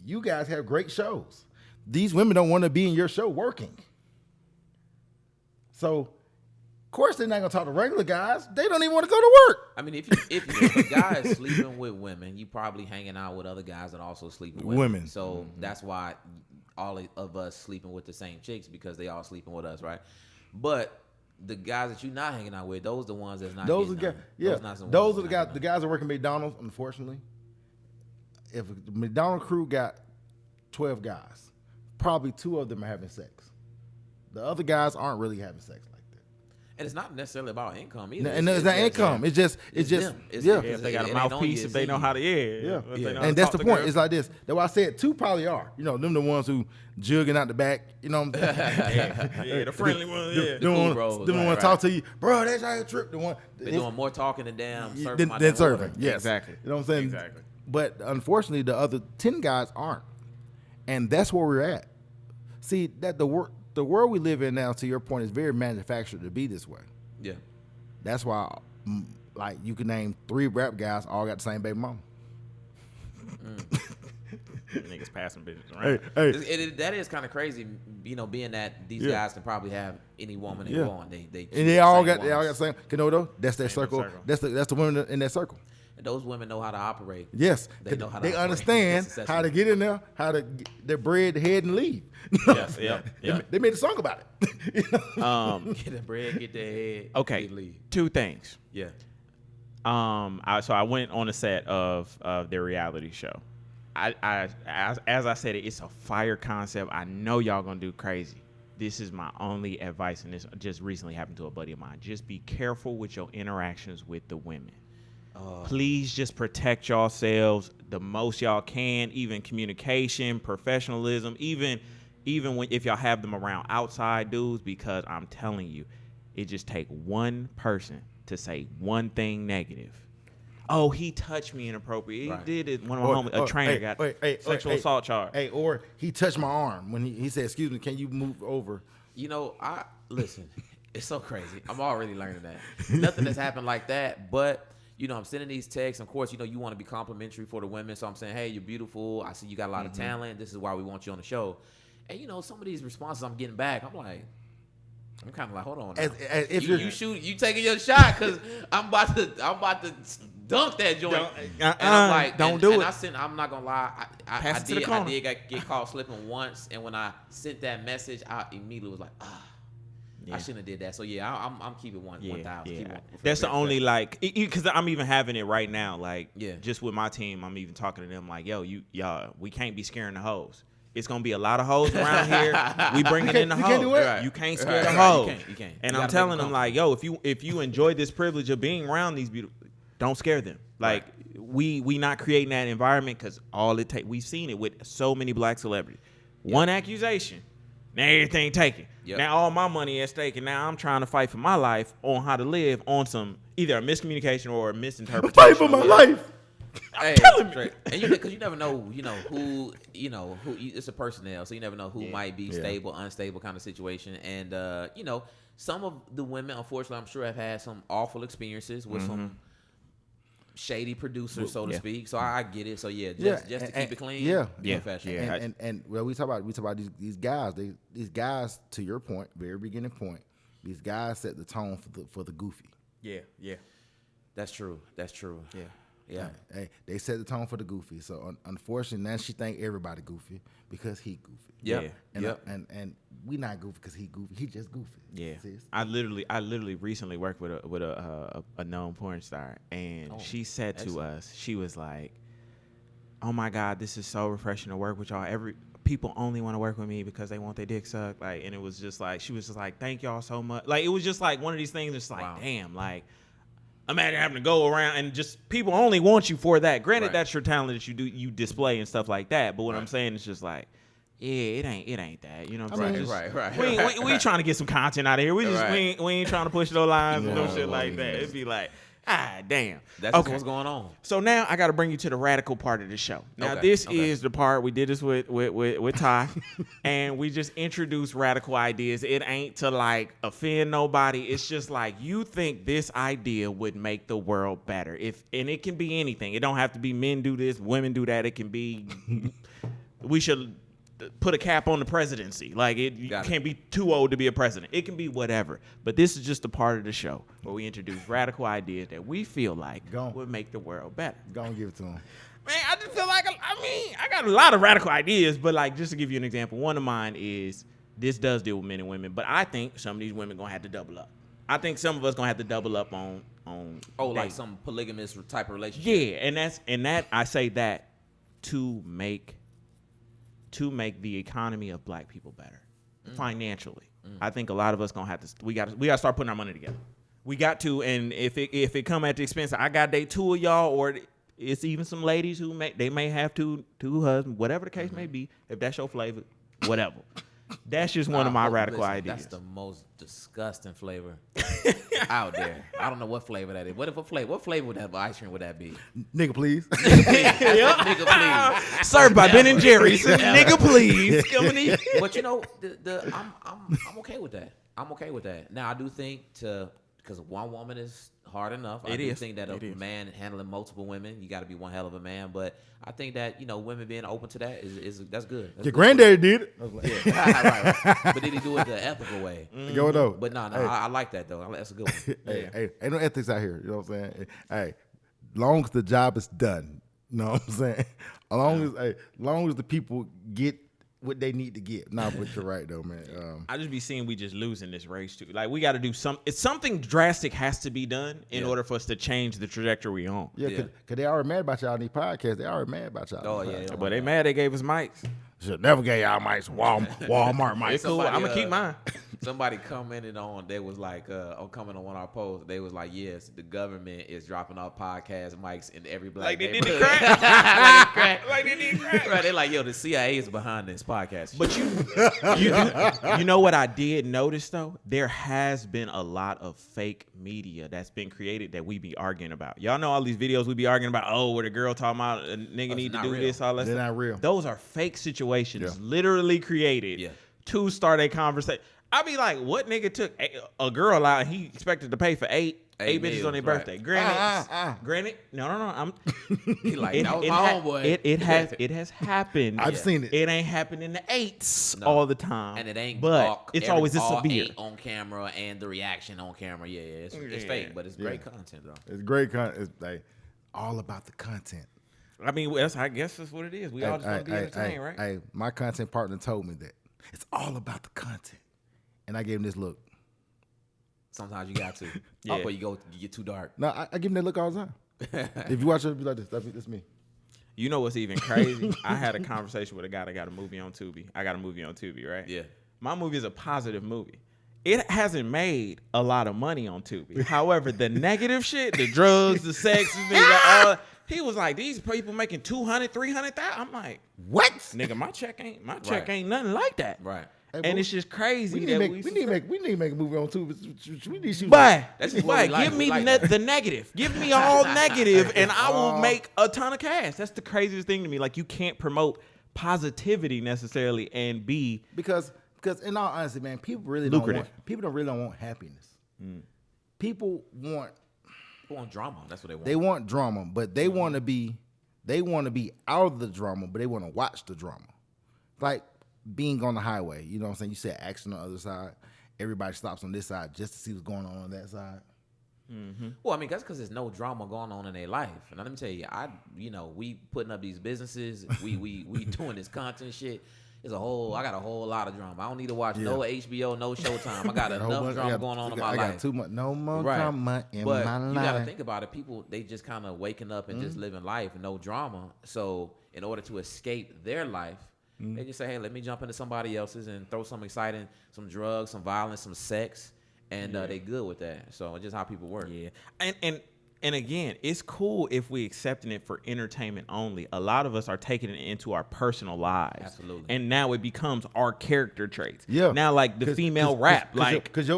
Speaker 2: You guys have great shows. These women don't want to be in your show working. So, of course, they're not gonna talk to regular guys. They don't even want to go to work.
Speaker 3: I mean, if a guy is sleeping with women, you probably hanging out with other guys that also sleep with women. So that's why all of us sleeping with the same chicks because they all sleeping with us, right? But the guys that you're not hanging out with, those are the ones that's not.
Speaker 2: Those are
Speaker 3: getting
Speaker 2: guys.
Speaker 3: none.
Speaker 2: Yeah,
Speaker 3: not some
Speaker 2: those
Speaker 3: ones
Speaker 2: are the
Speaker 3: that's not
Speaker 2: guys. The
Speaker 3: getting
Speaker 2: guys that work at McDonald's. Unfortunately, if the McDonald's crew got 12 guys, probably 2 of them are having sex. The other guys aren't really having sex like that.
Speaker 3: And it's not necessarily about income either.
Speaker 2: And it's not income. It's just
Speaker 3: them. It's
Speaker 2: yeah.
Speaker 3: them.
Speaker 1: Yeah, if they got a
Speaker 3: It ain't on
Speaker 1: mouthpiece,
Speaker 3: you,
Speaker 1: if they
Speaker 3: it's
Speaker 1: know
Speaker 3: in
Speaker 1: how to,
Speaker 2: Yeah,
Speaker 1: if they know how to
Speaker 2: and that's
Speaker 1: talk
Speaker 2: the
Speaker 1: to
Speaker 2: point.
Speaker 1: girls.
Speaker 2: It's like this. That's why I said 2 probably are. You know, them the ones who jugging out the back. You know,
Speaker 1: yeah, the friendly one, yeah.
Speaker 2: Them
Speaker 3: cool
Speaker 2: one,
Speaker 3: bros,
Speaker 2: them
Speaker 3: right,
Speaker 2: one
Speaker 3: right.
Speaker 2: talk to you, bro. That's how you trip. The one
Speaker 3: They're doing more talking than damn serving.
Speaker 2: than
Speaker 3: my damn
Speaker 2: serving.
Speaker 3: water.
Speaker 2: Yes,
Speaker 1: Exactly.
Speaker 2: You know what I'm saying?
Speaker 1: Exactly.
Speaker 2: But unfortunately, the other 10 guys aren't, and that's where we're at. See that the world we live in now, to your point, is very manufactured to be this way.
Speaker 3: Yeah.
Speaker 2: That's why, like, you can name 3 rap guys all got the same baby mama.
Speaker 1: Niggas passing business around.
Speaker 3: That is kind of crazy, you know, being that these
Speaker 2: Yeah.
Speaker 3: guys can probably have any woman they
Speaker 2: Yeah.
Speaker 3: want. They
Speaker 2: And
Speaker 3: choose
Speaker 2: they all
Speaker 3: the
Speaker 2: got
Speaker 3: same
Speaker 2: the
Speaker 3: ones.
Speaker 2: same. You know though, that's their
Speaker 1: Same
Speaker 2: circle.
Speaker 1: circle.
Speaker 2: That's the women in that circle.
Speaker 3: And those women know how to operate.
Speaker 2: Yes,
Speaker 3: They know how to
Speaker 2: they
Speaker 3: operate
Speaker 2: understand
Speaker 3: successfully.
Speaker 2: how to get in there, how to get their bread, head, and leave.
Speaker 1: Yes, yeah.
Speaker 2: They made a song about it. You know?
Speaker 3: Get the bread, get their head.
Speaker 1: Okay,
Speaker 3: get leave.
Speaker 1: 2 things.
Speaker 3: Yeah.
Speaker 1: So I went on a set of their reality show. As I said, it's a fire concept. I know y'all gonna do crazy. This is my only advice, and this just recently happened to a buddy of mine. Just be careful with your interactions with the women. Please just protect yourselves the most y'all can. Even communication, professionalism, even when if y'all have them around outside dudes, because I'm telling you, it just take one person to say one thing negative. Oh, he touched me inappropriate.
Speaker 3: Right.
Speaker 1: He did it. One of my homies, a trainer got sexual assault charge.
Speaker 2: Hey, or he touched my arm when he said, "Excuse me, can you move over?"
Speaker 3: You know, listen, it's so crazy. I'm already learning that. Nothing has happened like that, but you know, I'm sending these texts. Of course, you know, you want to be complimentary for the women. So I'm saying, hey, you're beautiful. I see you got a lot of talent. This is why we want you on the show. And you know, some of these responses I'm getting back, I'm kind of like, hold on. Now.
Speaker 2: If
Speaker 3: You taking your shot because I'm about to dunk that joint. And I'm like,
Speaker 1: don't do it.
Speaker 3: I'm not gonna lie. I
Speaker 1: Pass it to the
Speaker 3: did
Speaker 1: corner.
Speaker 3: get caught slipping once, and when I sent that message, I immediately was like, I shouldn't have did that. So yeah, I'm keeping 1,000.
Speaker 1: Yeah.
Speaker 3: Keep one-
Speaker 1: That's the
Speaker 3: for-
Speaker 1: only because I'm even having it right now. Like,
Speaker 3: Yeah.
Speaker 1: just with my team, I'm even talking to them like, yo, y'all, we can't be scaring the hoes. It's gonna be a lot of hoes around here. We bringing in the
Speaker 2: you
Speaker 1: hoes.
Speaker 2: can't do it.
Speaker 3: Right.
Speaker 1: You can't scare the
Speaker 3: Right.
Speaker 1: hoes.
Speaker 3: You can't.
Speaker 1: And
Speaker 3: You
Speaker 1: I'm
Speaker 3: gotta
Speaker 1: telling
Speaker 3: make
Speaker 1: them like, yo, if you enjoy this privilege of being around these beautiful, don't scare them. Like we not creating that environment because all it take. We've seen it with so many black celebrities. One accusation, now everything taken.
Speaker 3: Yep.
Speaker 1: Now all my money at stake, and now I'm trying to fight for my life on how to live on some either a miscommunication or a misinterpretation.
Speaker 2: Fight for my life.
Speaker 3: Hey,
Speaker 1: telling me.
Speaker 3: straight. And because you never know, who it's a personnel, so you never know who might be stable, unstable kind of situation, and some of the women, unfortunately, I'm sure have had some awful experiences with some shady producers, so to speak. So I get it. So just to keep it clean. Professional.
Speaker 2: And well, we talk about these guys. These guys, to your point, very beginning point, these guys set the tone for the goofy.
Speaker 1: Yeah.
Speaker 3: That's true. Yeah.
Speaker 2: Hey, they set the tone for the goofy. So unfortunately, now she think everybody goofy because he goofy.
Speaker 3: Yeah.
Speaker 2: And we not goofy because he goofy. He just goofy.
Speaker 1: Yeah. I literally recently worked with a known porn star, and she said to us, she was like, "Oh my God, this is so refreshing to work with y'all. People only want to work with me because they want their dick sucked." Like, and it was just like, she was just like, "Thank y'all so much." Like, it was just like one of these things. It's like, damn, like. Imagine having to go around and just people only want you for that. Granted, that's your talent that you display and stuff like that. But what I'm saying is just like, it ain't that. You know what I'm saying?
Speaker 3: Right.
Speaker 1: We trying to get some content out of here. We ain't trying to push no lines and no shit like that. It'd be like, damn.
Speaker 3: That's just what's going on.
Speaker 1: So now I got to bring you to the radical part of the show. Now this is the part we did this with Ty, and we just introduced radical ideas. It ain't to like offend nobody. It's just like you think this idea would make the world better. And it can be anything. It don't have to be men do this, women do that. It can be we should put a cap on the presidency. Like you can't be too old to be a president. It can be whatever. But this is just a part of the show where we introduce radical ideas that we feel like would make the world better.
Speaker 2: Go and give it to him.
Speaker 1: Man, I just feel like, I got a lot of radical ideas, but like, just to give you an example, one of mine is, this does deal with men and women, but I think some of these women gonna have to double up. I think some of us gonna have to double up on
Speaker 3: like some polygamous type of relationship.
Speaker 1: Yeah, and that I say that to make the economy of black people better financially. I think a lot of us gonna have to. We got to start putting our money together. We got to, and if it come at the expense, I got date two of y'all, or it's even some ladies who may have two husbands, whatever the case may be. If that's your flavor, whatever. That's just one of my radical ideas.
Speaker 3: That's the most disgusting flavor out there. I don't know what flavor that is. What flavor would that ice cream would that be?
Speaker 2: Nigga, please.
Speaker 3: Nigga, please.
Speaker 1: Served by Ben and Jerry's. Nigga, please. Coming in.
Speaker 3: But you know, I'm okay with that. I'm okay with that. Now I do think because one woman is hard enough. I do think that a man handling multiple women, you got to be one hell of a man. But I think that women being open to that is that's good. That's
Speaker 2: Your
Speaker 3: good.
Speaker 2: granddaddy did it.
Speaker 3: Right. But did he do it the ethical way?
Speaker 2: Go though.
Speaker 3: But no, I like that though. That's a good one.
Speaker 2: Hey, ain't no ethics out here. You know what I'm saying? Hey, long as the job is done. You know what I'm saying? Long as the people get what they need to get. Nah, but you're right though, man.
Speaker 1: I just be seeing we just losing this race too. Like we got to do something drastic has to be done in order for us to change the trajectory we on.
Speaker 2: Yeah, cause they already mad about y'all in these podcasts. They already mad about y'all.
Speaker 3: Oh yeah,
Speaker 1: but they mad they gave us mics.
Speaker 2: Should never gave y'all mics. Walmart mics.
Speaker 1: It's cool. I'm gonna keep mine.
Speaker 3: Somebody commented on. They was like, on coming on one of our posts. They was like, yes, the government is dropping off podcast mics in every black
Speaker 1: like they
Speaker 3: neighborhood.
Speaker 1: did the crack. Like they did crack.
Speaker 3: Right? They're like, yo, the CIA is behind this podcast.
Speaker 1: But you know what I did notice though? There has been a lot of fake media that's been created that we be arguing about. Y'all know all these videos we be arguing about. Oh, where the girl talking about a nigga need to do
Speaker 3: real.
Speaker 1: this, all that.
Speaker 2: They're
Speaker 1: stuff.
Speaker 2: not real.
Speaker 1: Those are fake situations, literally created to start a conversation. I be like, what nigga took a girl out and he expected to pay for eight bitches on their birthday? Granted, no. I'm.
Speaker 3: He like, that was my homeboy.
Speaker 1: It has happened.
Speaker 2: I've seen it.
Speaker 1: It ain't happened in the eights all the time,
Speaker 3: and it ain't.
Speaker 1: But it's always a severe
Speaker 3: on camera and the reaction on camera. Yeah, it's fake, but it's great content though.
Speaker 2: It's great content. It's like all about the content.
Speaker 1: I mean, I guess that's what it is. We all just want to be entertained, right?
Speaker 2: Hey, my content partner told me that it's all about the content, and I gave him this look.
Speaker 3: Sometimes you got to. Before you get too dark.
Speaker 2: No, I give him that look all the time. If you watch it, it'll be like this. That's me.
Speaker 1: You know what's even crazy? I had a conversation with a guy that got a movie on Tubi. I got a movie on Tubi, right?
Speaker 3: Yeah.
Speaker 1: My movie is a positive movie. It hasn't made a lot of money on Tubi. However, the negative shit, the drugs, the sex, he was like, these people making 200, 300,000. I'm like,
Speaker 2: what?
Speaker 1: Nigga, my check ain't nothing like that.
Speaker 3: Right.
Speaker 2: Hey,
Speaker 1: and it's just crazy
Speaker 2: we need to make a movie on Tubi. We need to shoot.
Speaker 1: But
Speaker 3: give
Speaker 1: me the negative. Give me all negative, and I will make a ton of cash. That's the craziest thing to me. Like you can't promote positivity necessarily and be
Speaker 2: because because in all honesty, man, people really
Speaker 1: Lucrative.
Speaker 2: don't really want happiness. People want
Speaker 3: drama. That's what they want.
Speaker 2: They want drama, but they want to be out of the drama, but they want to watch the drama. Like being on the highway, you know what I'm saying? You said action on the other side. Everybody stops on this side just to see what's going on that side.
Speaker 3: Well, I mean, that's because there's no drama going on in their life. And let me tell you, we putting up these businesses, we doing this content shit. I got a whole lot of drama. I don't need to watch no HBO, no Showtime. I got enough drama going on in my life.
Speaker 2: I got too much, no more drama in my life.
Speaker 3: You got to think about it. People, they just kind of waking up and just living life, no drama. So in order to escape their life, they just say, hey, let me jump into somebody else's and throw some exciting, some drugs, some violence, some sex, and they good with that. So it's just how people work.
Speaker 1: Yeah, and again, it's cool if we accepting it for entertainment only. A lot of us are taking it into our personal lives.
Speaker 3: Absolutely.
Speaker 1: And now it becomes our character traits.
Speaker 2: Yeah.
Speaker 1: Now, like the female rap,
Speaker 2: because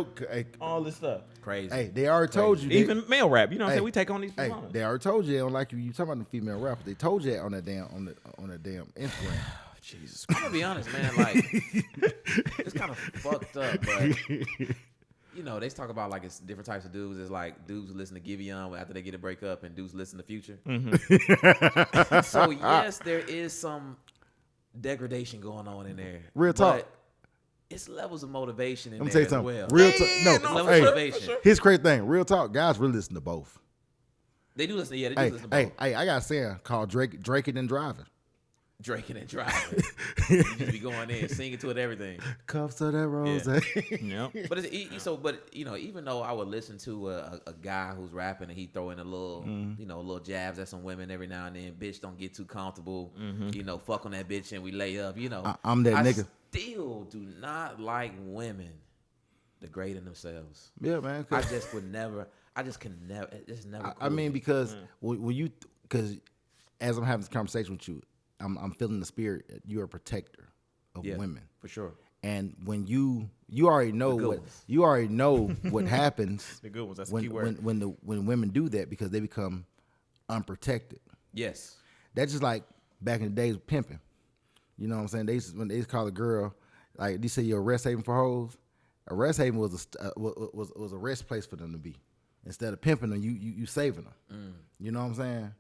Speaker 1: all this stuff.
Speaker 3: Crazy.
Speaker 2: Hey, they already told you.
Speaker 1: Even male rap, you know what I'm saying? We take on these
Speaker 2: Hey,
Speaker 1: people.
Speaker 2: they already told you they don't like you. You talking about the female rappers? They told you that on that damn Instagram.
Speaker 1: Jesus
Speaker 3: I'm gonna be honest, man. Like, it's kind of fucked up, but they talk about like it's different types of dudes. It's like dudes who listen to Giveon after they get a breakup, and dudes listen to Future. So yes, there is some degradation going on in there.
Speaker 2: Real talk.
Speaker 3: But it's levels of motivation in
Speaker 2: Let me
Speaker 3: there
Speaker 2: tell you
Speaker 3: as
Speaker 2: something.
Speaker 3: well.
Speaker 2: Real talk. No,
Speaker 3: Levels of motivation.
Speaker 2: Here's crazy thing. Real talk. Guys really listen to both.
Speaker 3: They do listen. Yeah, they do listen to both.
Speaker 2: Hey, I got a saying called Drake it and driving.
Speaker 3: Drinking and driving. You just be going in, singing to it, everything.
Speaker 2: Cups to that rose.
Speaker 1: Yeah.
Speaker 3: But even though I would listen to a guy who's rapping and he throw in a little, little jabs at some women every now and then. Bitch, don't get too comfortable. Fuck on that bitch and we lay up.
Speaker 2: I'm that nigga.
Speaker 3: Still do not like women degrading themselves.
Speaker 2: Yeah, man.
Speaker 3: I just can never. It's never. Cool.
Speaker 2: I mean, because because as I'm having this conversation with you, I'm feeling the spirit. You're a protector of women,
Speaker 3: for sure.
Speaker 2: And when you already know what happens.
Speaker 1: The good ones. That's the key word.
Speaker 2: When women do that because they become unprotected.
Speaker 3: Yes. That's
Speaker 2: just like back in the days of pimping. You know what I'm saying? When they call a girl, like they say you're a rest haven for hoes. A rest haven was a rest place for them to be. Instead of pimping them, you saving them. You know what I'm saying?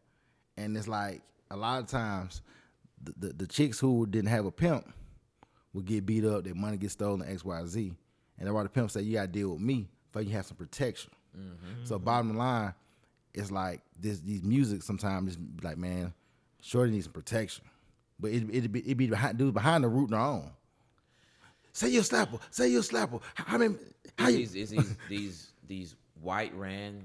Speaker 2: And it's like a lot of times. The chicks who didn't have a pimp would get beat up, their money get stolen, X, Y, Z. And that's why the pimp say, you gotta deal with me so you have some protection. So bottom line, it's like these music sometimes is like, man, shorty needs some protection. But it'd be behind the root and on. Say you're a slapper.
Speaker 3: These white ran,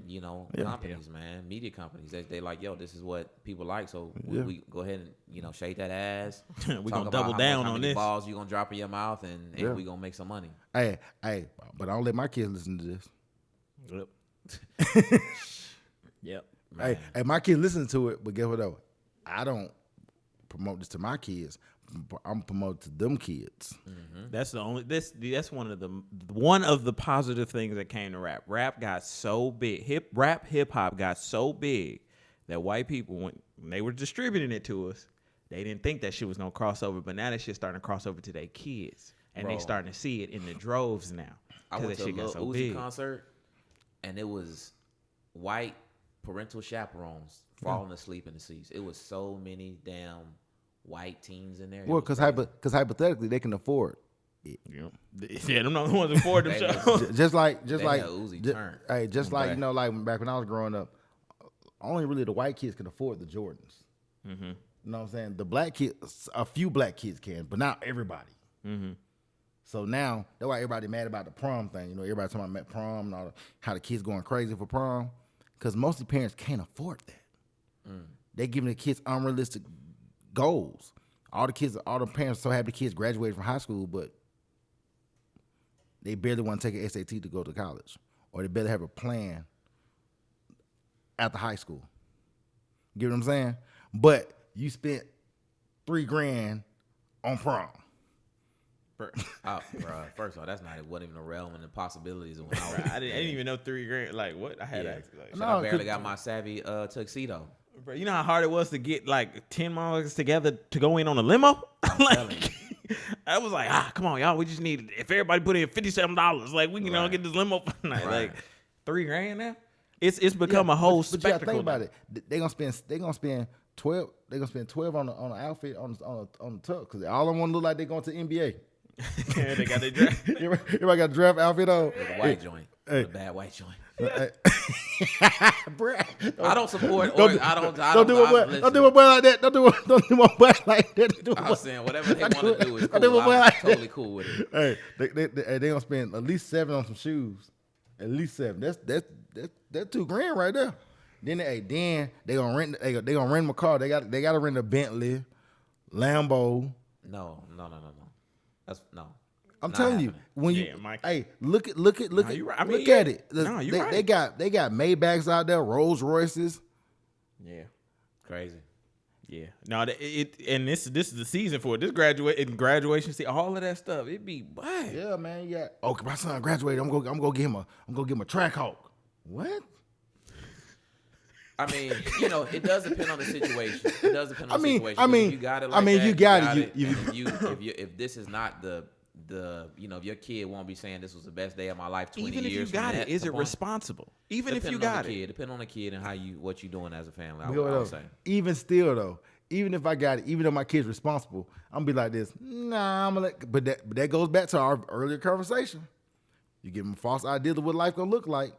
Speaker 3: companies, man, media companies. They like, yo, this is what people like, so we go ahead and shake that ass.
Speaker 1: We gonna double down on this.
Speaker 3: Balls you gonna drop in your mouth, and we gonna make some money.
Speaker 2: Hey, but I don't let my kids listen to this.
Speaker 1: Yep.
Speaker 2: Hey, my kids listen to it, but guess what though? I don't promote this to my kids. I'm promoting to them kids.
Speaker 1: That's that's one of the positive things that came to rap. Rap got so big. Hip hop got so big that white people, when they were distributing it to us, they didn't think that shit was gonna cross over. But now that shit's starting to cross over to their kids, and they starting to see it in the droves now.
Speaker 3: I went to a Lil Uzi
Speaker 1: big.
Speaker 3: concert, and it was white parental chaperones falling asleep in the seats. It was so many damn white teens in there.
Speaker 2: Well, because hypothetically they can afford it.
Speaker 1: Yeah, them not the ones that afford them shows.
Speaker 2: Just like
Speaker 3: Uzi turn.
Speaker 2: Hey, just like like back when I was growing up, only really the white kids can afford the Jordans. You know what I'm saying? The black kids, a few black kids can, but not everybody. So now that's why everybody mad about the prom thing. Everybody talking about prom and how the kids going crazy for prom, because most of the parents can't afford that. They giving the kids unrealistic goals. All the parents are so happy the kids graduated from high school, but they barely want to take an SAT to go to college, or they barely have a plan after high school. Get what I'm saying? But you spent $3,000 on prom.
Speaker 3: Bro, first of all, wasn't even a realm in the possibilities of when
Speaker 1: I didn't even know $3,000. Like what? I had
Speaker 3: I barely got my savvy tuxedo.
Speaker 1: Bro, you know how hard it was to get like 10 miles together to go in on a limo?
Speaker 3: I'm telling you.
Speaker 1: I was like, come on, y'all. We just need, if everybody put in $57, like we can get this limo for the night. Like $3,000 now. It's become a whole spectacle.
Speaker 2: But you gotta think about it. They gonna spend 12. They gonna spend 12 on the outfit on the tuck because all of them want to look like they going to the NBA.
Speaker 1: Yeah, they got their draft.
Speaker 2: Everybody got a draft outfit on.
Speaker 3: With a white joint.
Speaker 2: Hey.
Speaker 3: With a bad white joint.
Speaker 2: Brad,
Speaker 3: I don't support.
Speaker 2: Don't do my boy like that. Don't do my boy like that.
Speaker 3: I was saying whatever they want to do is cool. I'm totally cool with it.
Speaker 2: Hey, they gonna spend at least $7 on some shoes. At least $7. That's $2,000 right there. Then they gonna rent. They gonna rent my car. They got to rent a Bentley, Lambo.
Speaker 3: No. That's no.
Speaker 2: I'm telling you, when
Speaker 1: Mike.
Speaker 2: hey, look at it.
Speaker 1: You're right. Look at it.
Speaker 2: No,
Speaker 1: you're right.
Speaker 2: They got Maybachs out there, Rolls Royces.
Speaker 1: Yeah,
Speaker 3: Crazy.
Speaker 1: yeah. No, and this is the season for it. This graduation, see all of that stuff. It be bad.
Speaker 2: Yeah, man. Yeah. Oh, my son graduated. I'm gonna give him a track hawk. What?
Speaker 3: I mean, it does depend on the situation. It does depend on the situation.
Speaker 2: I mean,
Speaker 3: if you got it.
Speaker 2: you got it.
Speaker 3: If this is not the if your kid won't be saying this was the best day of my life 20
Speaker 1: Even if
Speaker 3: years
Speaker 1: you got
Speaker 3: from
Speaker 1: it,
Speaker 3: that
Speaker 1: is it
Speaker 3: point,
Speaker 1: responsible? Even if you got it,
Speaker 3: depending on the kid and what you doing as a family. I would say.
Speaker 2: Even still though, even if I got it, even though my kid's responsible, I'm gonna be like this. Nah, I'm gonna let. But that goes back to our earlier conversation. You give him a false idea of what life gonna look like.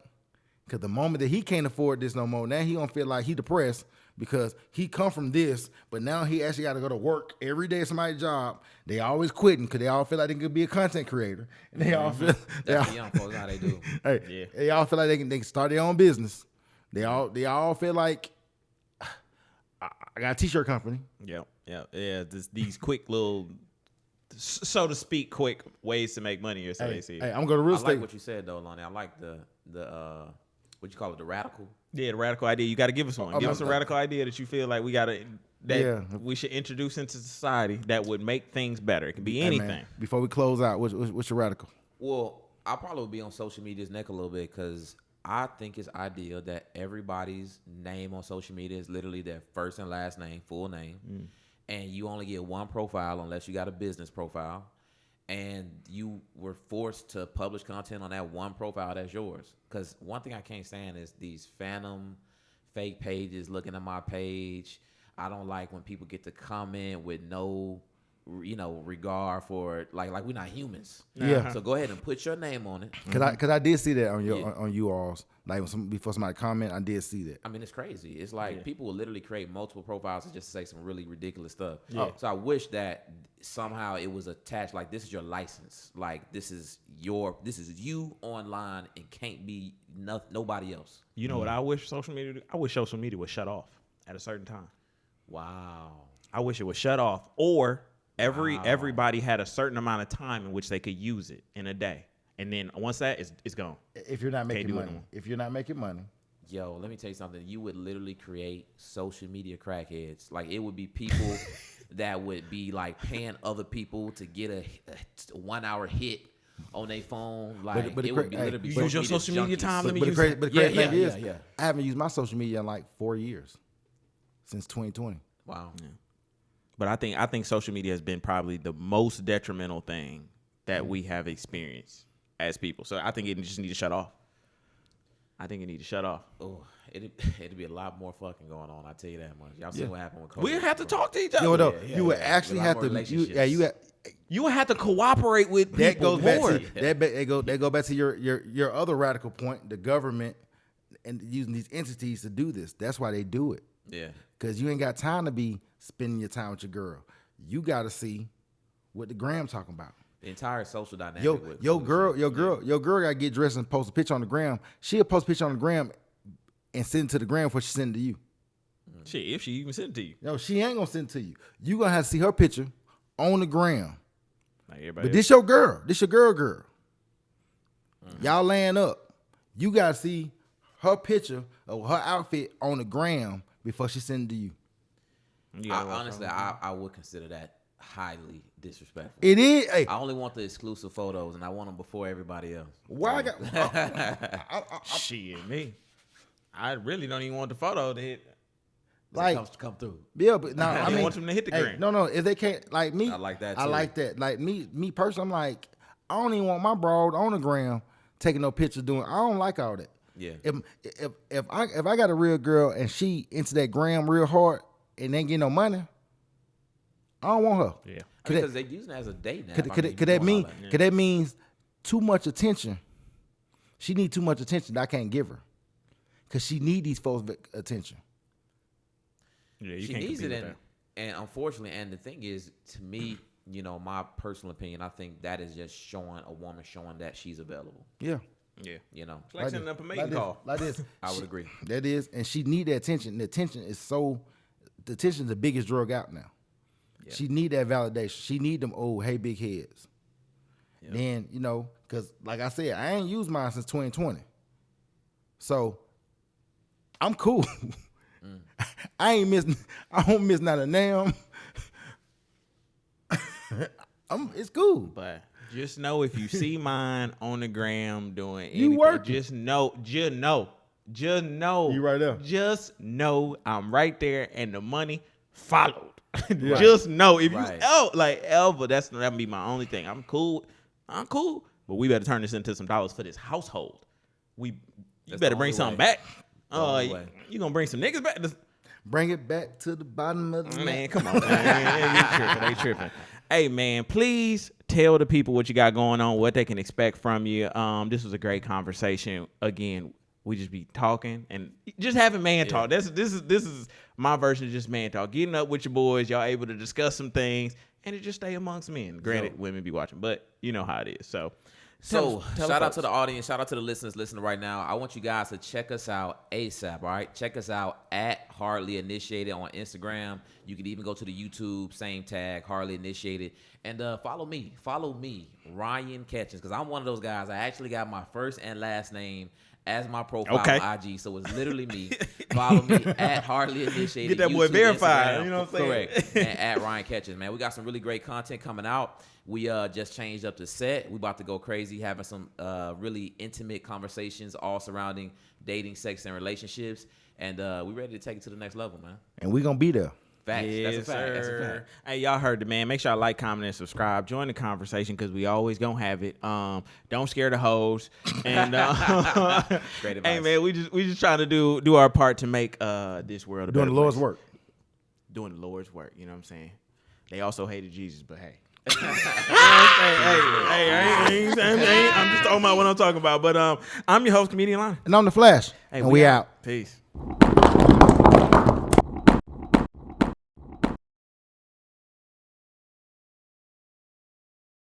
Speaker 2: Because the moment that he can't afford this no more, now he gonna feel like he depressed because he come from this, but now he actually got to go to work every day at somebody's job. They always quitting because they all feel like they could be a content creator, and they all feel
Speaker 3: that's the young folks how they do.
Speaker 2: Hey, they all feel like they can start their own business. They all feel like I got a t-shirt company.
Speaker 1: Yeah. These quick little, so to speak, quick ways to make money. Or so they see.
Speaker 2: Hey, I'm going to real estate.
Speaker 3: I like what you said though, Lonnie. I like the what you call it, the radical.
Speaker 1: Yeah, the radical idea. You got to give us one. Give us a radical idea that you feel like we should introduce into society that would make things better. It can be anything.
Speaker 2: Man, before we close out, what's your radical?
Speaker 3: Well, I'll probably be on social media's neck a little bit because I think it's ideal that everybody's name on social media is literally their first and last name, full name. And you only get one profile unless you got a business profile. And you were forced to publish content on that one profile that's yours. Because one thing I can't stand is these phantom fake pages looking at my page. I don't like when people get to comment with no, regard for it. Like we're not humans.
Speaker 2: Yeah.
Speaker 3: So go ahead and put your name on it.
Speaker 2: Cause I did see that on you all's. Like before somebody comment, I did see that.
Speaker 3: I mean, it's crazy. It's like people will literally create multiple profiles to just say some really ridiculous stuff.
Speaker 1: Yeah.
Speaker 3: So I wish that somehow it was attached. Like this is your license. Like this is you online and can't be nobody else.
Speaker 1: You know what I wish social media would do? I wish social media would shut off at a certain time.
Speaker 3: Wow.
Speaker 1: I wish it would shut off, or everybody had a certain amount of time in which they could use it in a day. And then once that is gone.
Speaker 2: If you're not making money.
Speaker 3: Yo, let me tell you something. You would literally create social media crackheads. Like it would be people that would be like paying other people to get a 1 hour hit on their phone. Like
Speaker 2: but
Speaker 3: it would be literally
Speaker 1: use your social media time. Let me use
Speaker 2: it. But the crazy thing is,
Speaker 3: yeah.
Speaker 2: I haven't used my social media in like 4 years. Since 2020.
Speaker 3: Wow. Yeah.
Speaker 1: But I think social media has been probably the most detrimental thing that we have experienced as people. So I think it just need to shut off.
Speaker 3: Oh, it'd be a lot more fucking going on. I tell you that much. Y'all seen what happened with COVID?
Speaker 1: We have to talk to each other.
Speaker 2: You would actually have to.
Speaker 1: You would have to cooperate with people.
Speaker 2: That goes
Speaker 1: more.
Speaker 2: That go back to your other radical point. The government and using these entities to do this. That's why they do it.
Speaker 3: Yeah.
Speaker 2: Because you ain't got time to be spending your time with your girl. You got to see what the gram talking about.
Speaker 3: The entire social dynamic.
Speaker 2: Your girl got to get dressed and post a picture on the gram. She'll post a picture on the gram and send it to the gram before she send it to you.
Speaker 1: Shit, if she even send it to you.
Speaker 2: No, she ain't gonna send it to you. You gonna have to see her picture on the gram.
Speaker 1: Like
Speaker 2: but this your girl. This your girl. Mm-hmm. Y'all laying up. You gotta see her picture of her outfit on the gram before she send it to you.
Speaker 3: Honestly, I would consider that highly disrespectful.
Speaker 2: It is. Hey.
Speaker 3: I only want the exclusive photos, and I want them before everybody else.
Speaker 2: Why I got?
Speaker 1: Shit, me. I really don't even want the photo to hit.
Speaker 2: Like,
Speaker 3: come through.
Speaker 2: Yeah, but no, I
Speaker 1: You
Speaker 2: mean,
Speaker 1: want them to hit the gram.
Speaker 2: No, if they can't, like me,
Speaker 3: I like that,
Speaker 2: I
Speaker 3: too.
Speaker 2: like that. Like me personally, I'm like, I don't even want my broad on the gram taking no pictures doing. I don't like all that.
Speaker 3: Yeah.
Speaker 2: If I got a real girl and she into that gram real hard and ain't getting no money, I don't want her.
Speaker 1: Yeah.
Speaker 3: Because they're using it as a date now.
Speaker 2: Could that means too much attention? She need too much attention that I can't give her, cause she need these folks' attention.
Speaker 1: Yeah,
Speaker 3: She needs it, and unfortunately, and the thing is, to me, you know, my personal opinion, I think that is just showing a woman showing that she's available.
Speaker 2: Yeah.
Speaker 1: Yeah.
Speaker 3: You know,
Speaker 1: It's like sending up a mating call.
Speaker 2: Like this.
Speaker 3: I would agree.
Speaker 2: That is, and she need that attention. The attention is the biggest drug out now. Yeah. She need that validation. She need them old, hey, big heads. Yep. Then, you know, because like I said, I ain't used mine since 2020. So I'm cool. I don't miss not a damn. It's cool.
Speaker 1: But just know if you see mine on the gram doing anything,
Speaker 2: you working.
Speaker 1: just know.
Speaker 2: You right there.
Speaker 1: Just know I'm right there and the money followed. Just know if you ever, that'd be my only thing. I'm cool, but we better turn this into some dollars for this household. You better bring something back. You gonna bring some niggas back?
Speaker 2: Bring it back to the bottom of the
Speaker 1: man. Come on, man. They tripping. Hey, man, please tell the people what you got going on, what they can expect from you. This was a great conversation. Again, we just be talking and just having man talk. This is my version of just man talk. Getting up with your boys, y'all able to discuss some things, and it just stay amongst men. Granted, women be watching, but you know how it is. So
Speaker 3: shout out to the audience. Shout out to the listeners listening right now. I want you guys to check us out ASAP, all right? Check us out at Hardly Initiated on Instagram. You can even go to the YouTube, same tag, Hardly Initiated. And follow me, Ryan Catchings, because I'm one of those guys. I actually got my first and last name as my profile on IG, so it's literally me. Follow me at Hardly Initiated.
Speaker 1: Get that boy
Speaker 3: YouTube,
Speaker 1: verified.
Speaker 3: Instagram,
Speaker 1: You know what I'm saying?
Speaker 3: Correct. And at Ryan Catchings, man. We got some really great content coming out. We just changed up the set. We about to go crazy, having some really intimate conversations all surrounding dating, sex, and relationships. And we ready to take it to the next level, man.
Speaker 2: And we gonna be there.
Speaker 3: Facts.
Speaker 1: Yes,
Speaker 3: That's a fact.
Speaker 1: sir.
Speaker 3: That's a fact.
Speaker 1: Hey, y'all heard the man. Make sure y'all like, comment, and subscribe. Join the conversation because we always gonna have it. Don't scare the hoes. And
Speaker 3: Great advice.
Speaker 1: hey, man, we just trying to do our part to make this world a
Speaker 2: Doing
Speaker 1: better
Speaker 2: the Lord's
Speaker 1: place.
Speaker 2: work.
Speaker 1: Doing the Lord's work. You know what I'm saying? They also hated Jesus, but hey. hey, I'm just talking about what I'm talking about. But I'm your host, Comedian Lonnie.
Speaker 2: And I'm the Flash.
Speaker 1: Hey,
Speaker 2: and we out.
Speaker 1: Peace.